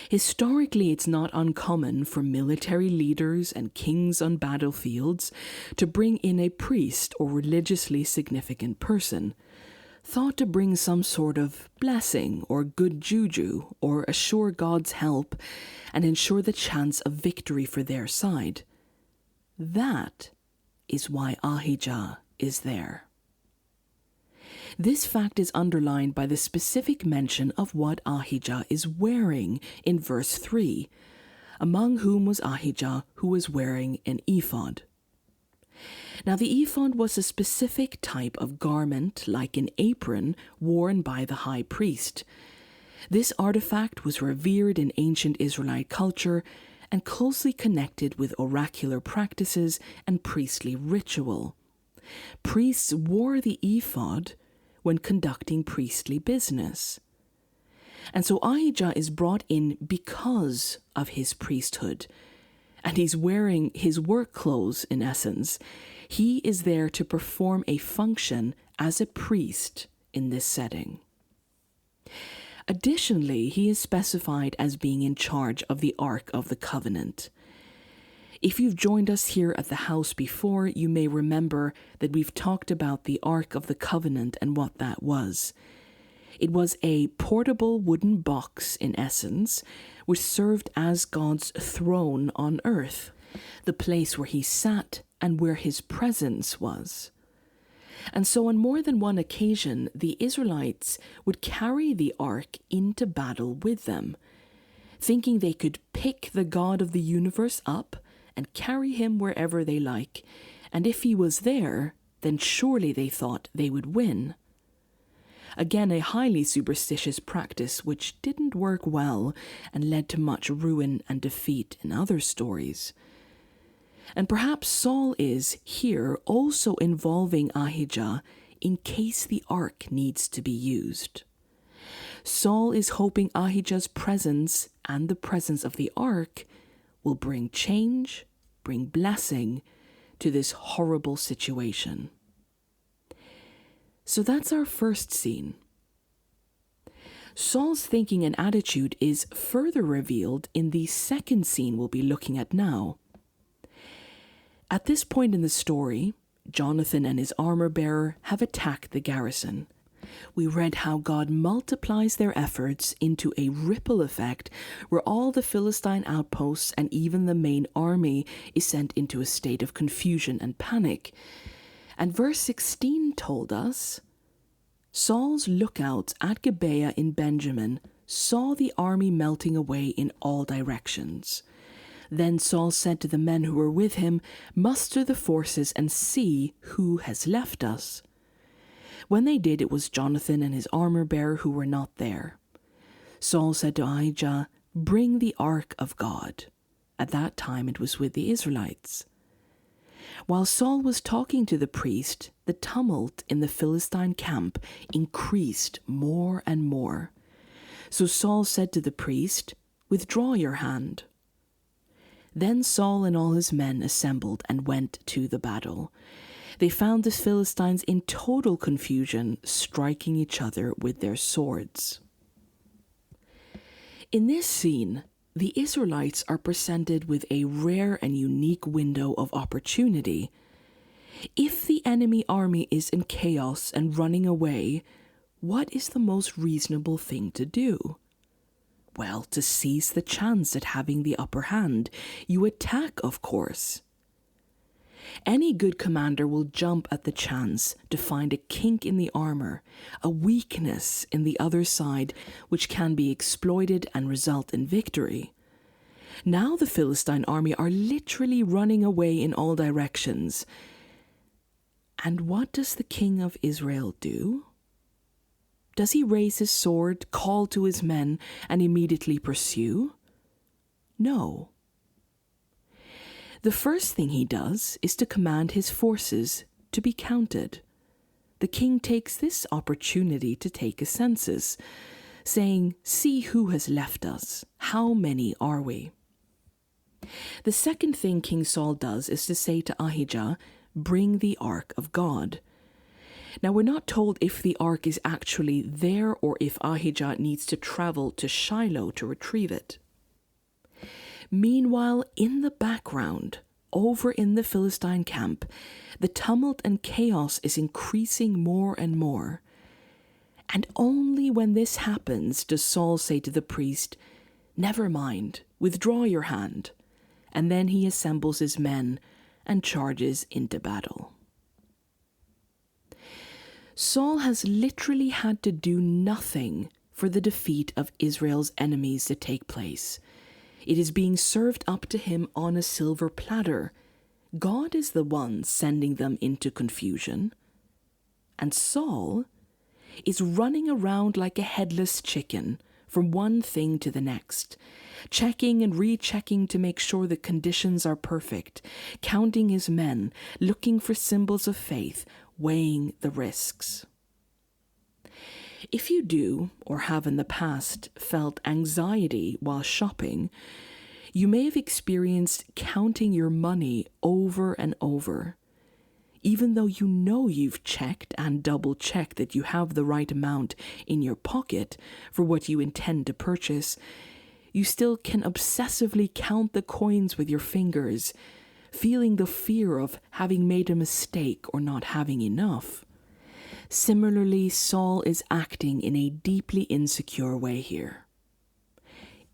Historically, it's not uncommon for military leaders and kings on battlefields to bring in a priest or religiously significant person, thought to bring some sort of blessing or good juju or assure God's help and ensure the chance of victory for their side. That is why Ahijah is there. This fact is underlined by the specific mention of what Ahijah is wearing in verse 3, among whom was Ahijah, who was wearing an ephod. Now the ephod was a specific type of garment, like an apron, worn by the high priest. This artifact was revered in ancient Israelite culture and closely connected with oracular practices and priestly ritual. Priests wore the ephod when conducting priestly business. And so Ahijah is brought in because of his priesthood, and he's wearing his work clothes in essence. He is there to perform a function as a priest in this setting. Additionally, he is specified as being in charge of the Ark of the Covenant. If you've joined us here at the house before, you may remember that we've talked about the Ark of the Covenant and what that was. It was a portable wooden box, in essence, which served as God's throne on earth, the place where he sat and where his presence was. And so on more than one occasion, the Israelites would carry the ark into battle with them, thinking they could pick the God of the universe up and carry him wherever they like, and if he was there, then surely they thought they would win. Again, a highly superstitious practice which didn't work well and led to much ruin and defeat in other stories. And perhaps Saul is here also involving Ahijah in case the ark needs to be used. Saul is hoping Ahijah's presence and the presence of the ark will bring change, bring blessing to this horrible situation. So that's our first scene. Saul's thinking and attitude is further revealed in the second scene we'll be looking at now. At this point in the story, Jonathan and his armor-bearer have attacked the garrison. We read how God multiplies their efforts into a ripple effect where all the Philistine outposts and even the main army is sent into a state of confusion and panic. And verse 16 told us, Saul's lookouts at Gibeah in Benjamin saw the army melting away in all directions. Then Saul said to the men who were with him, "Muster the forces and see who has left us." When they did, it was Jonathan and his armor-bearer who were not there. Saul said to Ahijah, "Bring the ark of God." At that time it was with the Israelites. While Saul was talking to the priest, the tumult in the Philistine camp increased more and more. So Saul said to the priest, "Withdraw your hand." Then Saul and all his men assembled and went to the battle. They found the Philistines in total confusion, striking each other with their swords. In this scene, the Israelites are presented with a rare and unique window of opportunity. If the enemy army is in chaos and running away, what is the most reasonable thing to do? Well, to seize the chance at having the upper hand. You attack, of course. Any good commander will jump at the chance to find a kink in the armor, a weakness in the other side, which can be exploited and result in victory. Now the Philistine army are literally running away in all directions. And what does the king of Israel do? Does he raise his sword, call to his men, and immediately pursue? No. The first thing he does is to command his forces to be counted. The king takes this opportunity to take a census, saying, "See who has left us. How many are we?" The second thing King Saul does is to say to Ahijah, "Bring the ark of God." Now, we're not told if the ark is actually there or if Ahijah needs to travel to Shiloh to retrieve it. Meanwhile, in the background, over in the Philistine camp, the tumult and chaos is increasing more and more. And only when this happens does Saul say to the priest, "Never mind, withdraw your hand." And then he assembles his men and charges into battle. Saul has literally had to do nothing for the defeat of Israel's enemies to take place. It is being served up to him on a silver platter. God is the one sending them into confusion. And Saul is running around like a headless chicken from one thing to the next, checking and rechecking to make sure the conditions are perfect, counting his men, looking for symbols of faith, weighing the risks. If you do, or have in the past, felt anxiety while shopping, you may have experienced counting your money over and over. Even though you know you've checked and double-checked that you have the right amount in your pocket for what you intend to purchase, you still can obsessively count the coins with your fingers, feeling the fear of having made a mistake or not having enough. Similarly, Saul is acting in a deeply insecure way here.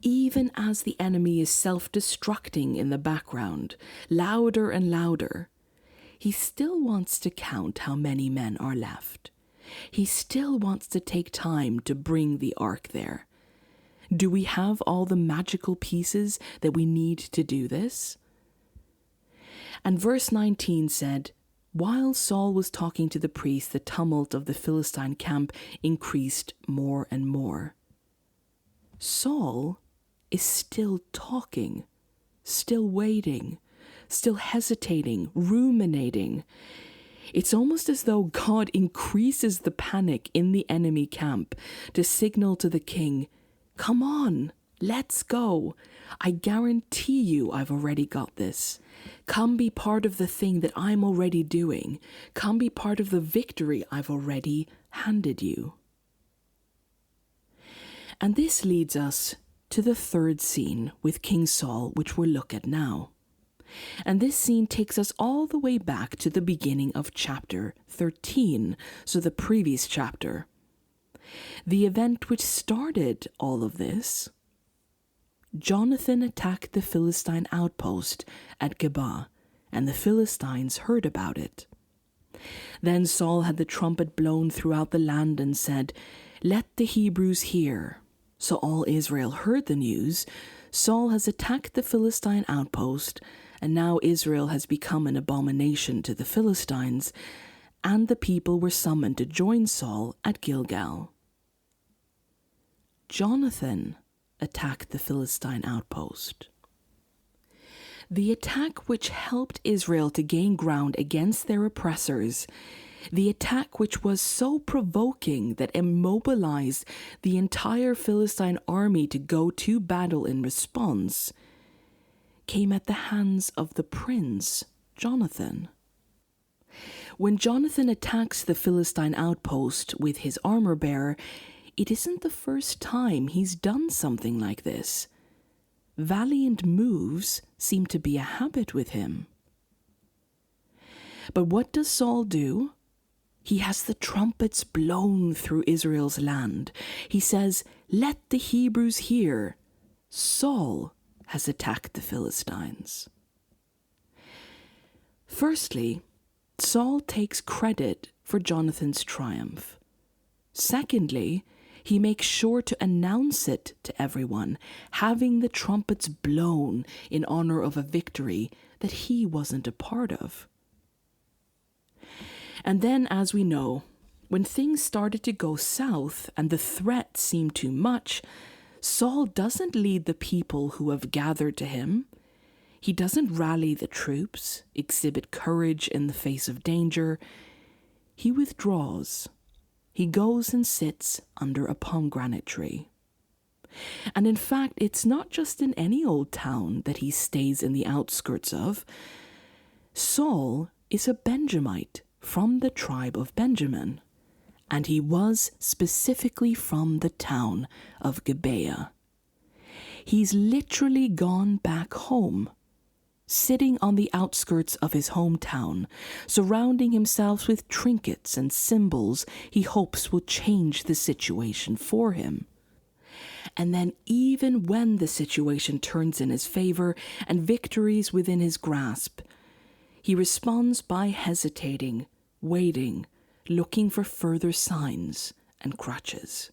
Even as the enemy is self-destructing in the background, louder and louder, he still wants to count how many men are left. He still wants to take time to bring the ark there. Do we have all the magical pieces that we need to do this? And verse 19 said, "While Saul was talking to the priest, the tumult of the Philistine camp increased more and more." Saul is still talking, still waiting, still hesitating, ruminating. It's almost as though God increases the panic in the enemy camp to signal to the king, "Come on, let's go. I guarantee you I've already got this. Come be part of the thing that I'm already doing. Come be part of the victory I've already handed you." And this leads us to the third scene with King Saul, which we'll look at now. And this scene takes us all the way back to the beginning of chapter 13, so the previous chapter. The event which started all of this: Jonathan attacked the Philistine outpost at Geba, and the Philistines heard about it. Then Saul had the trumpet blown throughout the land and said, "Let the Hebrews hear." So all Israel heard the news. Saul has attacked the Philistine outpost, and now Israel has become an abomination to the Philistines, and the people were summoned to join Saul at Gilgal. Jonathan attacked the Philistine outpost. The attack which helped Israel to gain ground against their oppressors, the attack which was so provoking that immobilized the entire Philistine army to go to battle in response, came at the hands of the prince, Jonathan. When Jonathan attacks the Philistine outpost with his armor-bearer, it isn't the first time he's done something like this. Valiant moves seem to be a habit with him. But what does Saul do? He has the trumpets blown through Israel's land. He says, "Let the Hebrews hear. Saul has attacked the Philistines." Firstly, Saul takes credit for Jonathan's triumph. Secondly, he makes sure to announce it to everyone, having the trumpets blown in honor of a victory that he wasn't a part of. And then, as we know, when things started to go south and the threat seemed too much, Saul doesn't lead the people who have gathered to him. He doesn't rally the troops, exhibit courage in the face of danger. He withdraws. He goes and sits under a pomegranate tree. And in fact, it's not just in any old town that he stays in the outskirts of. Saul is a Benjamite from the tribe of Benjamin, and he was specifically from the town of Gibeah. He's literally gone back home, sitting on the outskirts of his hometown, surrounding himself with trinkets and symbols he hopes will change the situation for him. And then even when the situation turns in his favor and victory is within his grasp, he responds by hesitating, waiting, looking for further signs and crutches.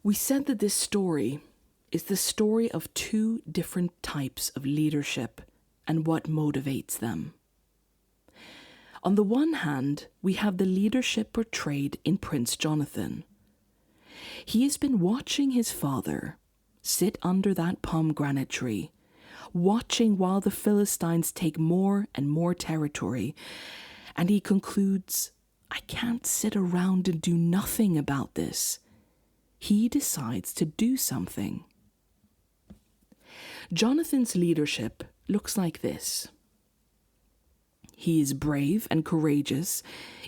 We said that this story is the story of two different types of leadership and what motivates them. On the one hand, we have the leadership portrayed in Prince Jonathan. He has been watching his father sit under that pomegranate tree, watching while the Philistines take more and more territory, and he concludes, I can't sit around and do nothing about this. He decides to do something. Jonathan's leadership looks like this. He is brave and courageous,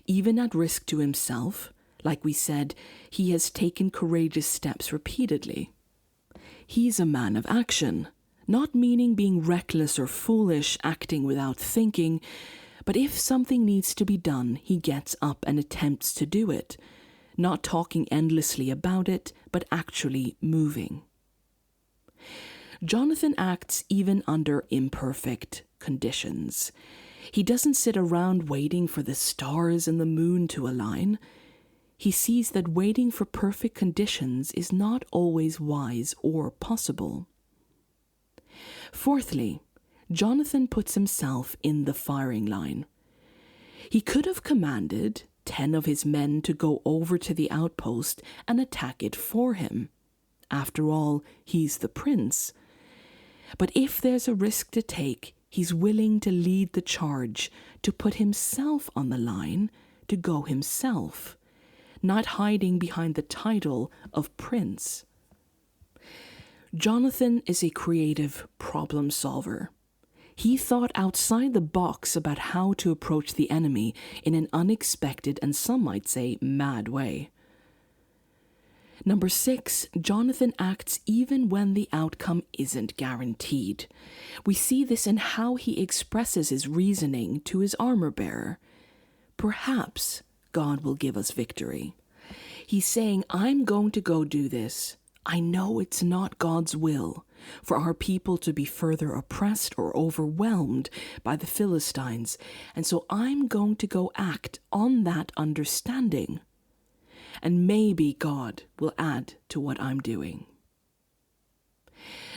even at risk to himself. Like we said, he has taken courageous steps repeatedly. He's a man of action, not meaning being reckless or foolish, acting without thinking, but if something needs to be done, he gets up and attempts to do it, not talking endlessly about it, but actually moving. Jonathan acts even under imperfect conditions. He doesn't sit around waiting for the stars and the moon to align. He sees that waiting for perfect conditions is not always wise or possible. Fourthly, Jonathan puts himself in the firing line. He could have commanded 10 of his men to go over to the outpost and attack it for him. After all, he's the prince. But if there's a risk to take, he's willing to lead the charge, to put himself on the line, to go himself, not hiding behind the title of prince. Jonathan is a creative problem solver. He thought outside the box about how to approach the enemy in an unexpected and some might say mad way. Number 6, Jonathan acts even when the outcome isn't guaranteed. We see this in how he expresses his reasoning to his armor-bearer. Perhaps God will give us victory. He's saying, I'm going to go do this. I know it's not God's will for our people to be further oppressed or overwhelmed by the Philistines, and so I'm going to go act on that understanding. And maybe God will add to what I'm doing.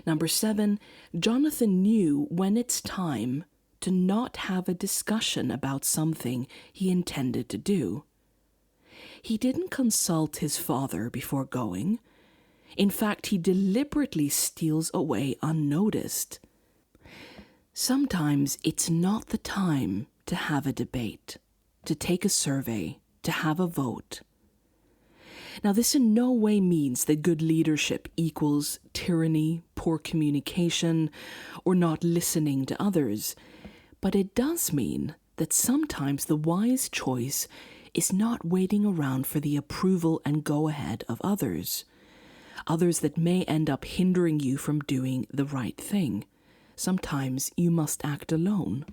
Number 7, Jonathan knew when it's time to not have a discussion about something he intended to do. He didn't consult his father before going. In fact, he deliberately steals away unnoticed. Sometimes it's not the time to have a debate, to take a survey, to have a vote. Now, this in no way means that good leadership equals tyranny, poor communication, or not listening to others, but it does mean that sometimes the wise choice is not waiting around for the approval and go-ahead of others that may end up hindering you from doing the right thing. Sometimes you must act alone.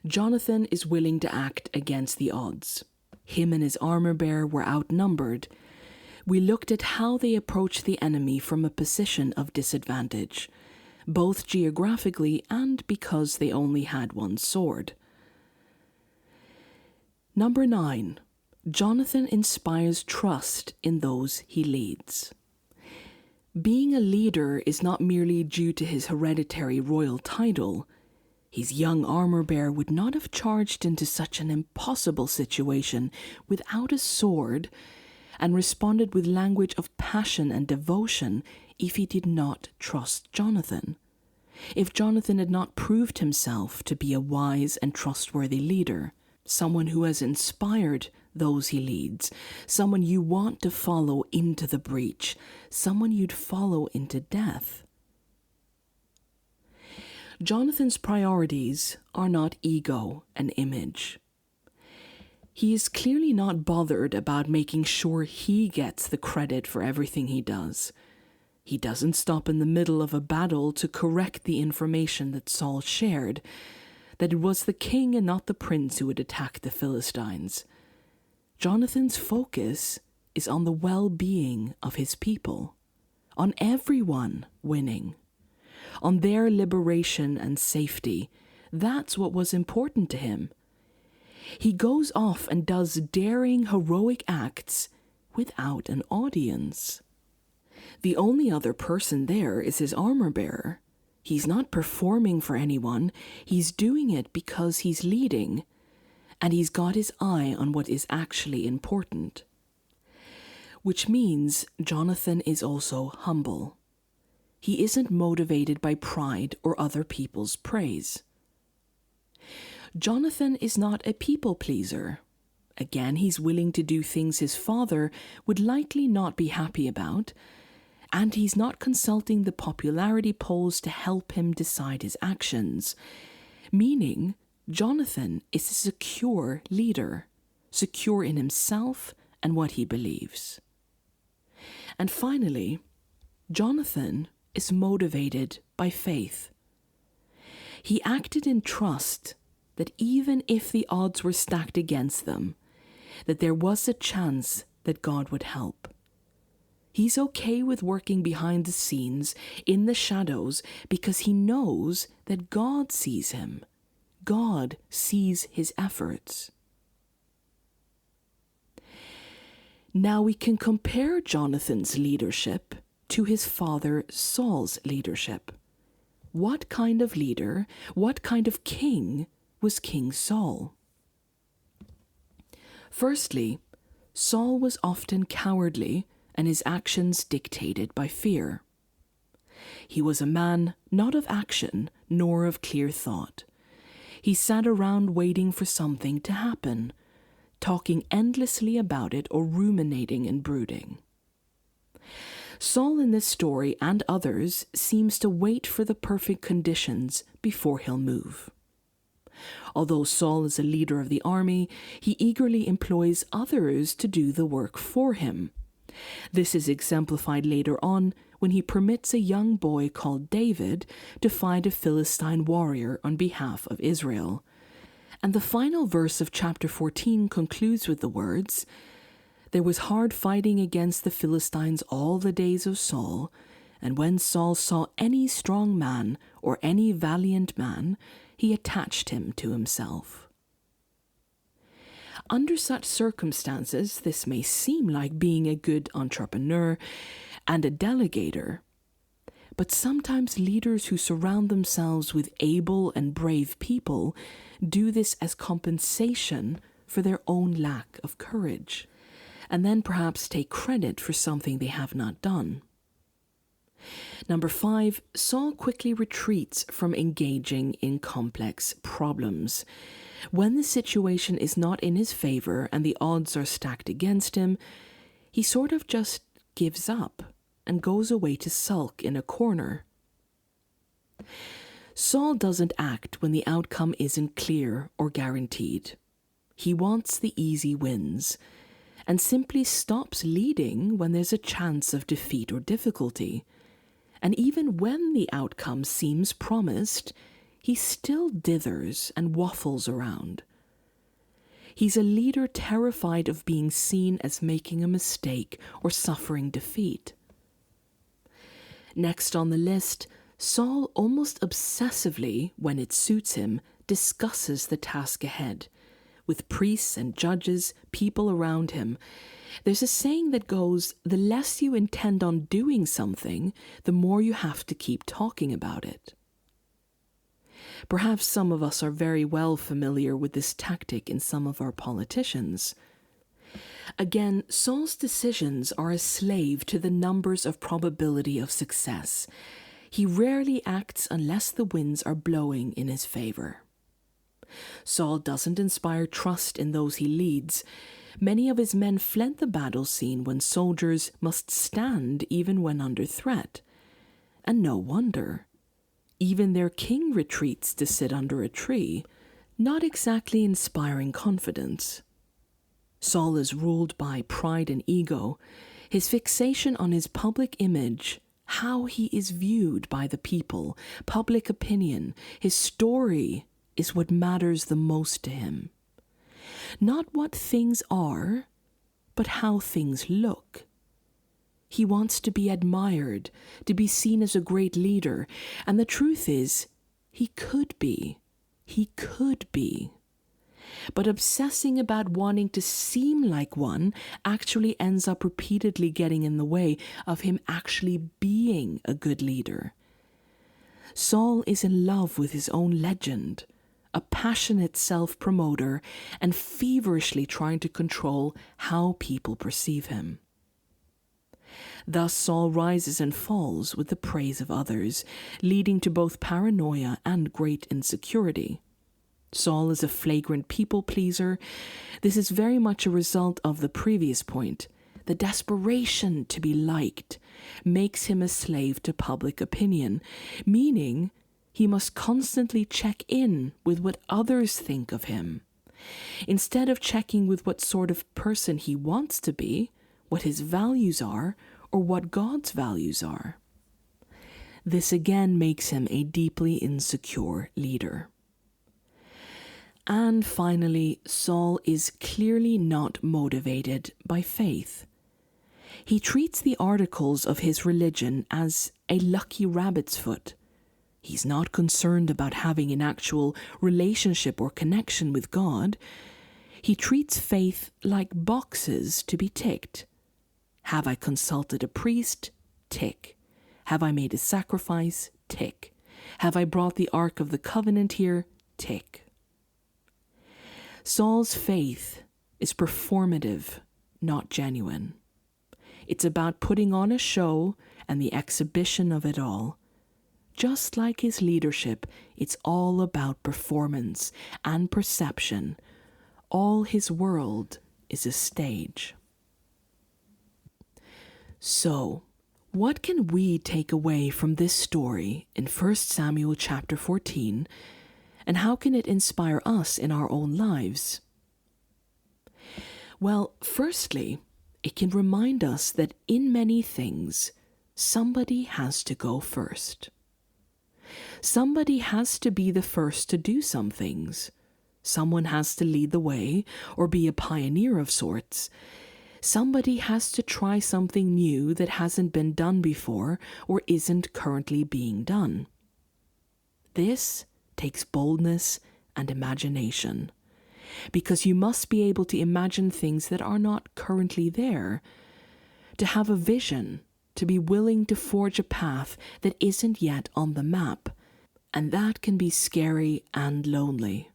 Jonathan is willing to act against the odds. Him and his armor-bearer were outnumbered. We looked at how they approached the enemy from a position of disadvantage, both geographically and because they only had one sword. Number 9. Jonathan inspires trust in those he leads. Being a leader is not merely due to his hereditary royal title. His young armor-bearer would not have charged into such an impossible situation without a sword and responded with language of passion and devotion if he did not trust Jonathan. If Jonathan had not proved himself to be a wise and trustworthy leader, someone who has inspired those he leads, someone you want to follow into the breach, someone you'd follow into death. Jonathan's priorities are not ego and image. He is clearly not bothered about making sure he gets the credit for everything he does. He doesn't stop in the middle of a battle to correct the information that Saul shared, that it was the king and not the prince who had attacked the Philistines. Jonathan's focus is on the well-being of his people, on everyone winning, on their liberation and safety. That's what was important to him. He goes off and does daring, heroic acts without an audience. The only other person there is his armor-bearer. He's not performing for anyone. He's doing it because he's leading, and he's got his eye on what is actually important. Which means Jonathan is also humble. He isn't motivated by pride or other people's praise. Jonathan is not a people pleaser. Again, he's willing to do things his father would likely not be happy about, and he's not consulting the popularity polls to help him decide his actions, meaning Jonathan is a secure leader, secure in himself and what he believes. And finally, Jonathan is motivated by faith. He acted in trust that even if the odds were stacked against them, that there was a chance that God would help. He's okay with working behind the scenes, in the shadows, because he knows that God sees him. God sees his efforts. Now we can compare Jonathan's leadership to his father Saul's leadership. What kind of leader, what kind of king was King Saul? Firstly, Saul was often cowardly and his actions dictated by fear. He was a man not of action nor of clear thought. He sat around waiting for something to happen, talking endlessly about it or ruminating and brooding. Saul in this story and others seems to wait for the perfect conditions before he'll move. Although Saul is a leader of the army, he eagerly employs others to do the work for him. This is exemplified later on when he permits a young boy called David to fight a Philistine warrior on behalf of Israel. And the final verse of chapter 14 concludes with the words, "There was hard fighting against the Philistines all the days of Saul, and when Saul saw any strong man or any valiant man, he attached him to himself." Under such circumstances, this may seem like being a good entrepreneur and a delegator, but sometimes leaders who surround themselves with able and brave people do this as compensation for their own lack of courage, and then perhaps take credit for something they have not done. Number 5, Saul quickly retreats from engaging in complex problems. When the situation is not in his favor and the odds are stacked against him, he sort of just gives up and goes away to sulk in a corner. Saul doesn't act when the outcome isn't clear or guaranteed. He wants the easy wins and simply stops leading when there's a chance of defeat or difficulty. And even when the outcome seems promised, he still dithers and waffles around. He's a leader terrified of being seen as making a mistake or suffering defeat. Next on the list, Saul almost obsessively, when it suits him, discusses the task ahead. With priests and judges, people around him. There's a saying that goes, the less you intend on doing something, the more you have to keep talking about it. Perhaps some of us are very well familiar with this tactic in some of our politicians. Again, Saul's decisions are a slave to the numbers of probability of success. He rarely acts unless the winds are blowing in his favor. Saul doesn't inspire trust in those he leads. Many of his men fled the battle scene when soldiers must stand even when under threat. And no wonder. Even their king retreats to sit under a tree, not exactly inspiring confidence. Saul is ruled by pride and ego. His fixation on his public image, how he is viewed by the people, public opinion, his story is what matters the most to him. Not what things are, but how things look. He wants to be admired, to be seen as a great leader, and the truth is, he could be. He could be. But obsessing about wanting to seem like one actually ends up repeatedly getting in the way of him actually being a good leader. Saul is in love with his own legend, a passionate self-promoter, and feverishly trying to control how people perceive him. Thus Saul rises and falls with the praise of others, leading to both paranoia and great insecurity. Saul is a flagrant people-pleaser. This is very much a result of the previous point. The desperation to be liked makes him a slave to public opinion, meaning he must constantly check in with what others think of him, instead of checking with what sort of person he wants to be, what his values are, or what God's values are. This again makes him a deeply insecure leader. And finally, Saul is clearly not motivated by faith. He treats the articles of his religion as a lucky rabbit's foot. He's not concerned about having an actual relationship or connection with God. He treats faith like boxes to be ticked. Have I consulted a priest? Tick. Have I made a sacrifice? Tick. Have I brought the Ark of the Covenant here? Tick. Saul's faith is performative, not genuine. It's about putting on a show and the exhibition of it all. Just like his leadership, it's all about performance and perception. All his world is a stage. So, what can we take away from this story in 1 Samuel chapter 14, and how can it inspire us in our own lives? Well, firstly, it can remind us that in many things, somebody has to go first. Somebody has to be the first to do some things. Someone has to lead the way or be a pioneer of sorts. Somebody has to try something new that hasn't been done before or isn't currently being done. This takes boldness and imagination, because you must be able to imagine things that are not currently there, to have a vision, to be willing to forge a path that isn't yet on the map, and that can be scary and lonely.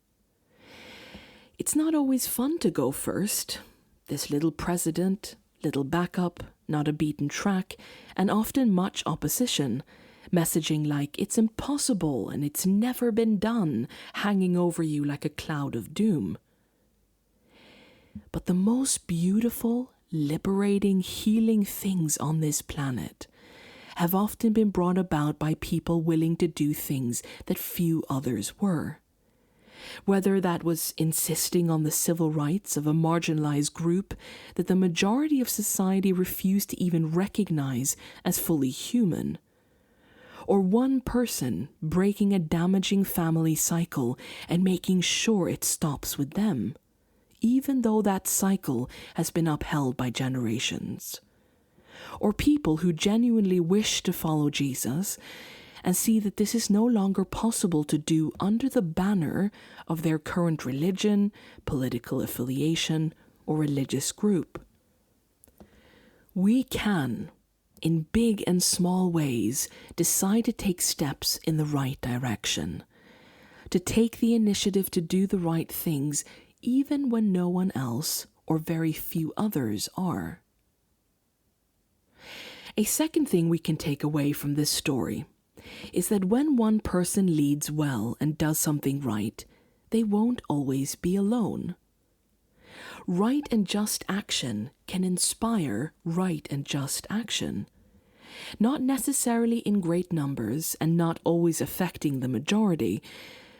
It's not always fun to go first. This little precedent, little backup, not a beaten track, and often much opposition, messaging like it's impossible and it's never been done, hanging over you like a cloud of doom. But the most beautiful, liberating, healing things on this planet have often been brought about by people willing to do things that few others were. Whether that was insisting on the civil rights of a marginalized group that the majority of society refused to even recognize as fully human, or one person breaking a damaging family cycle and making sure it stops with them, even though that cycle has been upheld by generations. Or people who genuinely wish to follow Jesus and see that this is no longer possible to do under the banner of their current religion, political affiliation, or religious group. We can, in big and small ways, decide to take steps in the right direction, to take the initiative to do the right things even when no one else or very few others are. A second thing we can take away from this story is that when one person leads well and does something right, they won't always be alone. Right and just action can inspire right and just action. Not necessarily in great numbers and not always affecting the majority,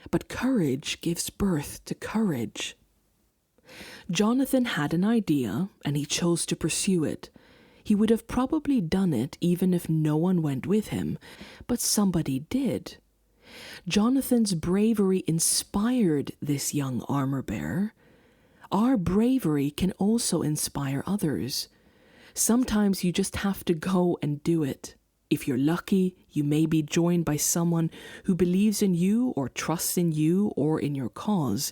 but courage gives birth to courage. Jonathan had an idea, and he chose to pursue it. He would have probably done it even if no one went with him, but somebody did. Jonathan's bravery inspired this young armor-bearer. Our bravery can also inspire others. Sometimes you just have to go and do it. If you're lucky, you may be joined by someone who believes in you or trusts in you or in your cause.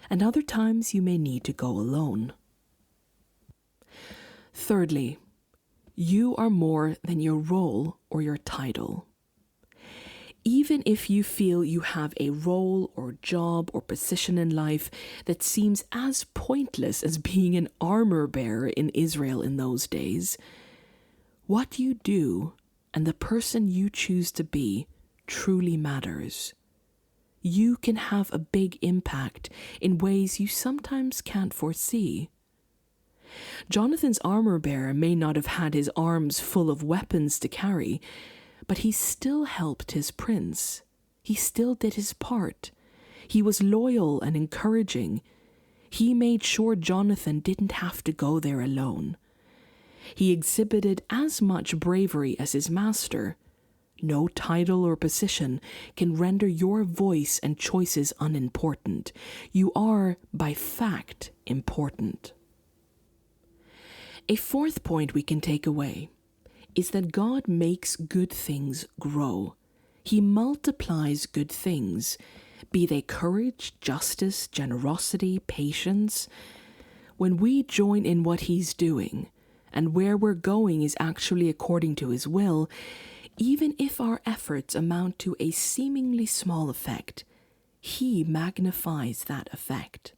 And other times you may need to go alone. Thirdly, you are more than your role or your title. Even if you feel you have a role or job or position in life that seems as pointless as being an armor bearer in Israel in those days, what you do and the person you choose to be truly matters. You can have a big impact in ways you sometimes can't foresee. Jonathan's armor-bearer may not have had his arms full of weapons to carry, but he still helped his prince. He still did his part. He was loyal and encouraging. He made sure Jonathan didn't have to go there alone. He exhibited as much bravery as his master. No title or position can render your voice and choices unimportant. You are, by fact, important. A fourth point we can take away is that God makes good things grow. He multiplies good things, be they courage, justice, generosity, patience. When we join in what He's doing, and where we're going is actually according to His will, even if our efforts amount to a seemingly small effect, He magnifies that effect.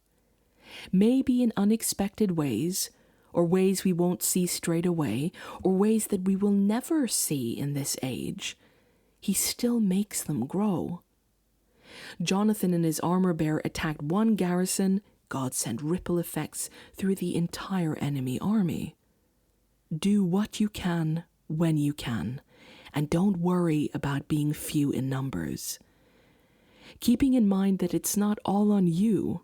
Maybe in unexpected ways, or ways we won't see straight away, or ways that we will never see in this age, He still makes them grow. Jonathan and his armor-bearer attacked one garrison. God sent ripple effects through the entire enemy army. Do what you can when you can, and don't worry about being few in numbers. Keeping in mind that it's not all on you.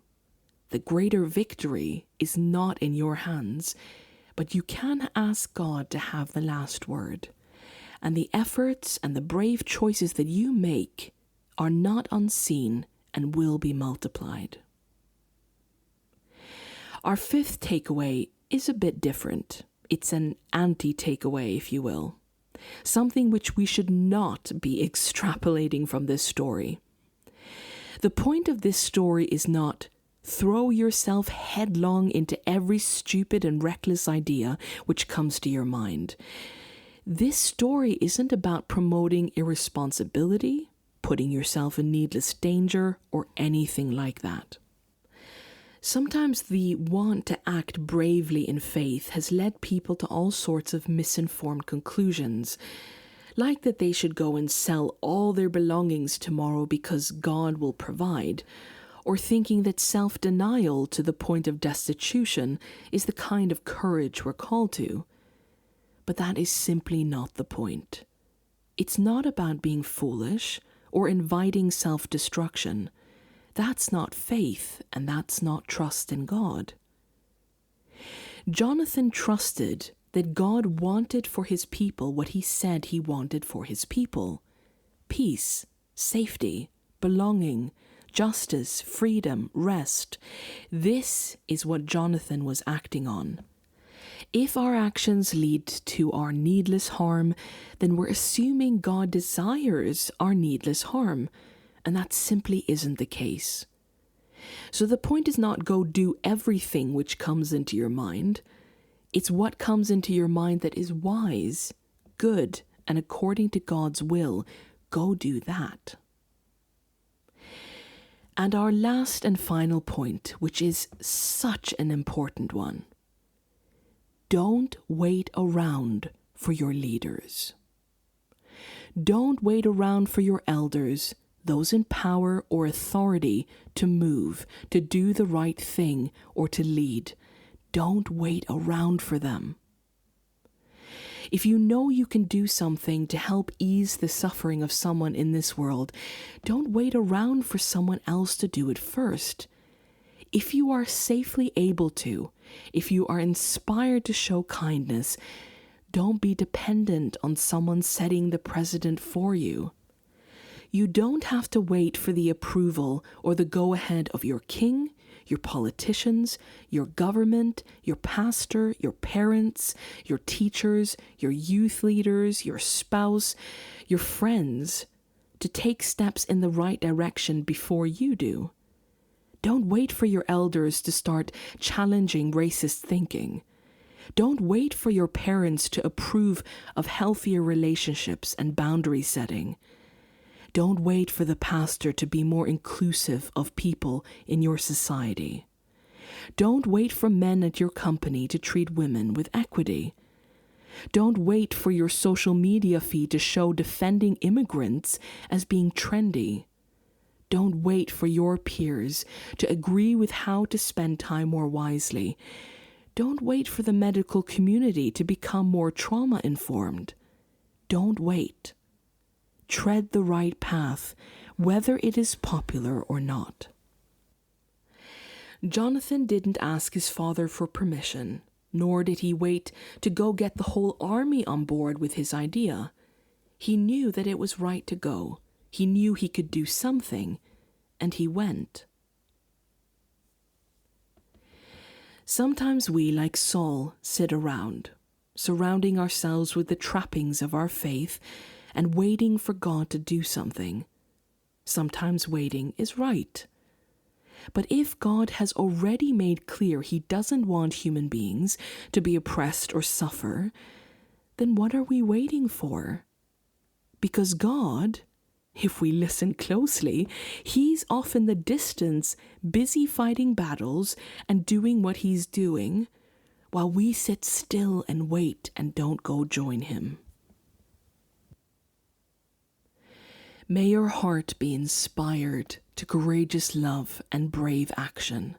The greater victory is not in your hands, but you can ask God to have the last word. And the efforts and the brave choices that you make are not unseen and will be multiplied. Our fifth takeaway is a bit different. It's an anti-takeaway, if you will. Something which we should not be extrapolating from this story. The point of this story is not throw yourself headlong into every stupid and reckless idea which comes to your mind. This story isn't about promoting irresponsibility, putting yourself in needless danger, or anything like that. Sometimes the want to act bravely in faith has led people to all sorts of misinformed conclusions, like that they should go and sell all their belongings tomorrow because God will provide, or thinking that self-denial to the point of destitution is the kind of courage we're called to. But that is simply not the point. It's not about being foolish or inviting self-destruction. That's not faith, and that's not trust in God. Jonathan trusted that God wanted for his people what He said He wanted for His people: peace, safety, belonging, justice, freedom, rest. This is what Jonathan was acting on. If our actions lead to our needless harm, then we're assuming God desires our needless harm, and that simply isn't the case. So the point is not go do everything which comes into your mind. It's what comes into your mind that is wise, good, and according to God's will. Go do that. And our last and final point, which is such an important one. Don't wait around for your leaders. Don't wait around for your elders, those in power or authority, to move, to do the right thing, or to lead. Don't wait around for them. If you know you can do something to help ease the suffering of someone in this world, don't wait around for someone else to do it first. If you are safely able to, if you are inspired to show kindness, don't be dependent on someone setting the precedent for you. You don't have to wait for the approval or the go-ahead of your king, your politicians, your government, your pastor, your parents, your teachers, your youth leaders, your spouse, your friends to take steps in the right direction before you do. Don't wait for your elders to start challenging racist thinking. Don't wait for your parents to approve of healthier relationships and boundary setting. Don't wait for the pastor to be more inclusive of people in your society. Don't wait for men at your company to treat women with equity. Don't wait for your social media feed to show defending immigrants as being trendy. Don't wait for your peers to agree with how to spend time more wisely. Don't wait for the medical community to become more trauma-informed. Don't wait. Tread the right path, whether it is popular or not. Jonathan didn't ask his father for permission, nor did he wait to go get the whole army on board with his idea. He knew that it was right to go. He knew he could do something, and he went. Sometimes we, like Saul, sit around, surrounding ourselves with the trappings of our faith and waiting for God to do something. Sometimes waiting is right. But if God has already made clear he doesn't want human beings to be oppressed or suffer, then what are we waiting for? Because God, if we listen closely, he's off in the distance, busy fighting battles and doing what he's doing, while we sit still and wait and don't go join him. May your heart be inspired to courageous love and brave action.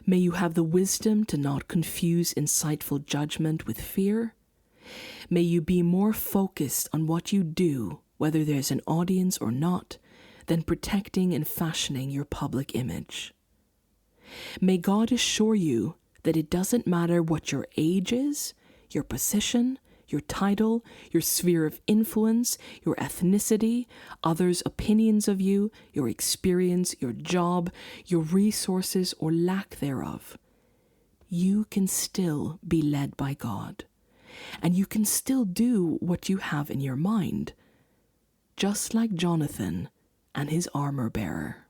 May you have the wisdom to not confuse insightful judgment with fear. May you be more focused on what you do, whether there's an audience or not, than protecting and fashioning your public image. May God assure you that it doesn't matter what your age is, your position, your title, your sphere of influence, your ethnicity, others' opinions of you, your experience, your job, your resources, or lack thereof. You can still be led by God, and you can still do what you have in your mind, just like Jonathan and his armor bearer.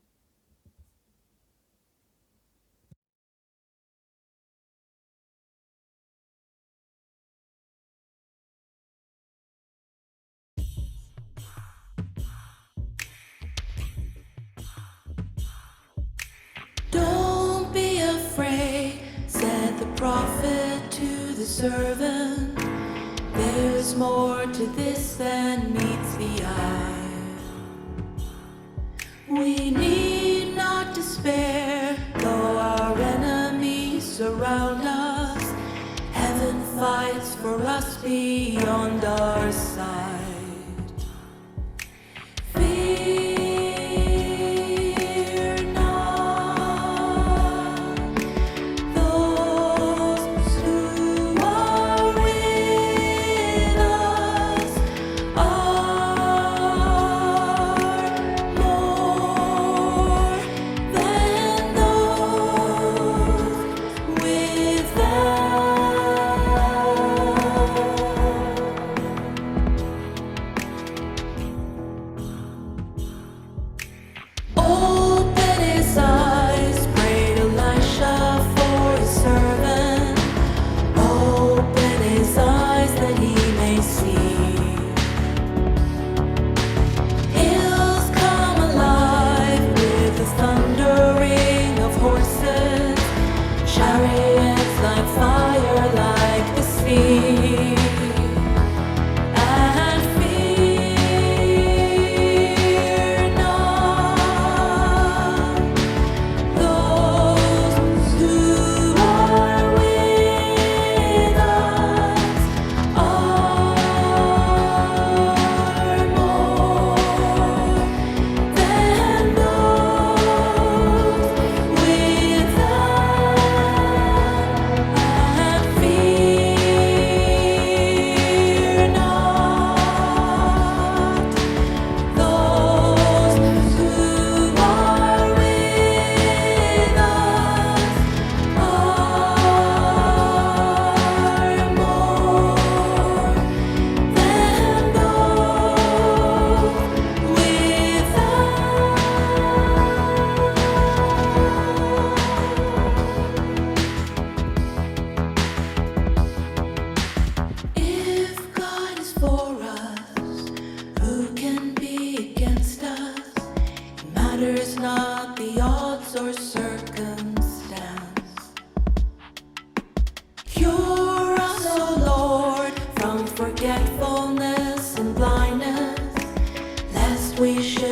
Don't be afraid, said the prophet to the servant. There's more to this than meets the eye. We need not despair, though our enemies surround us. Heaven fights for us beyond our sight. Fear not, those who are with us are more than those without.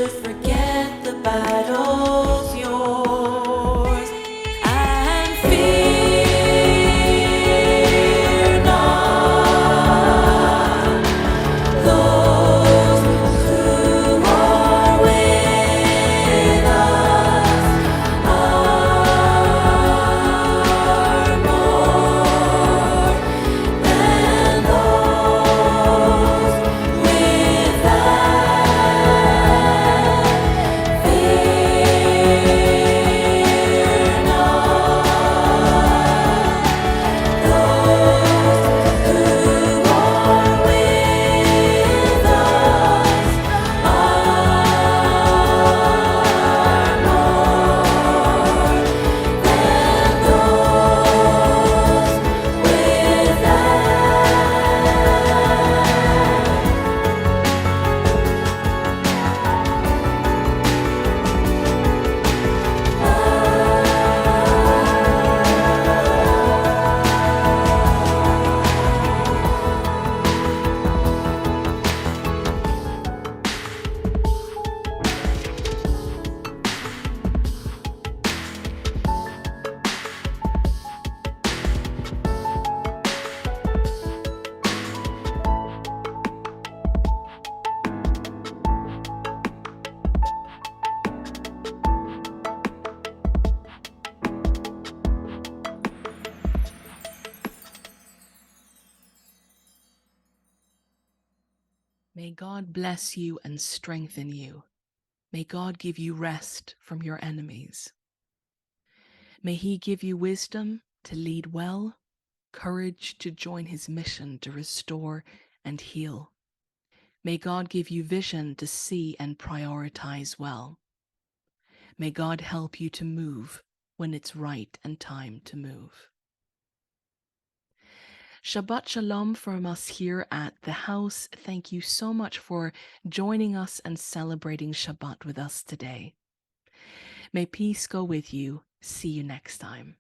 forget the battle's yours, and fear not those who are with us are more than those without. Fear not those who are with us are more than those May God bless you and strengthen you. May God give you rest from your enemies. May He give you wisdom to lead well, courage to join His mission to restore and heal. May God give you vision to see and prioritize well. May God help you to move when it's right and time to move. Shabbat Shalom from us here at the house. Thank you so much for joining us and celebrating Shabbat with us today. May peace go with you. See you next time.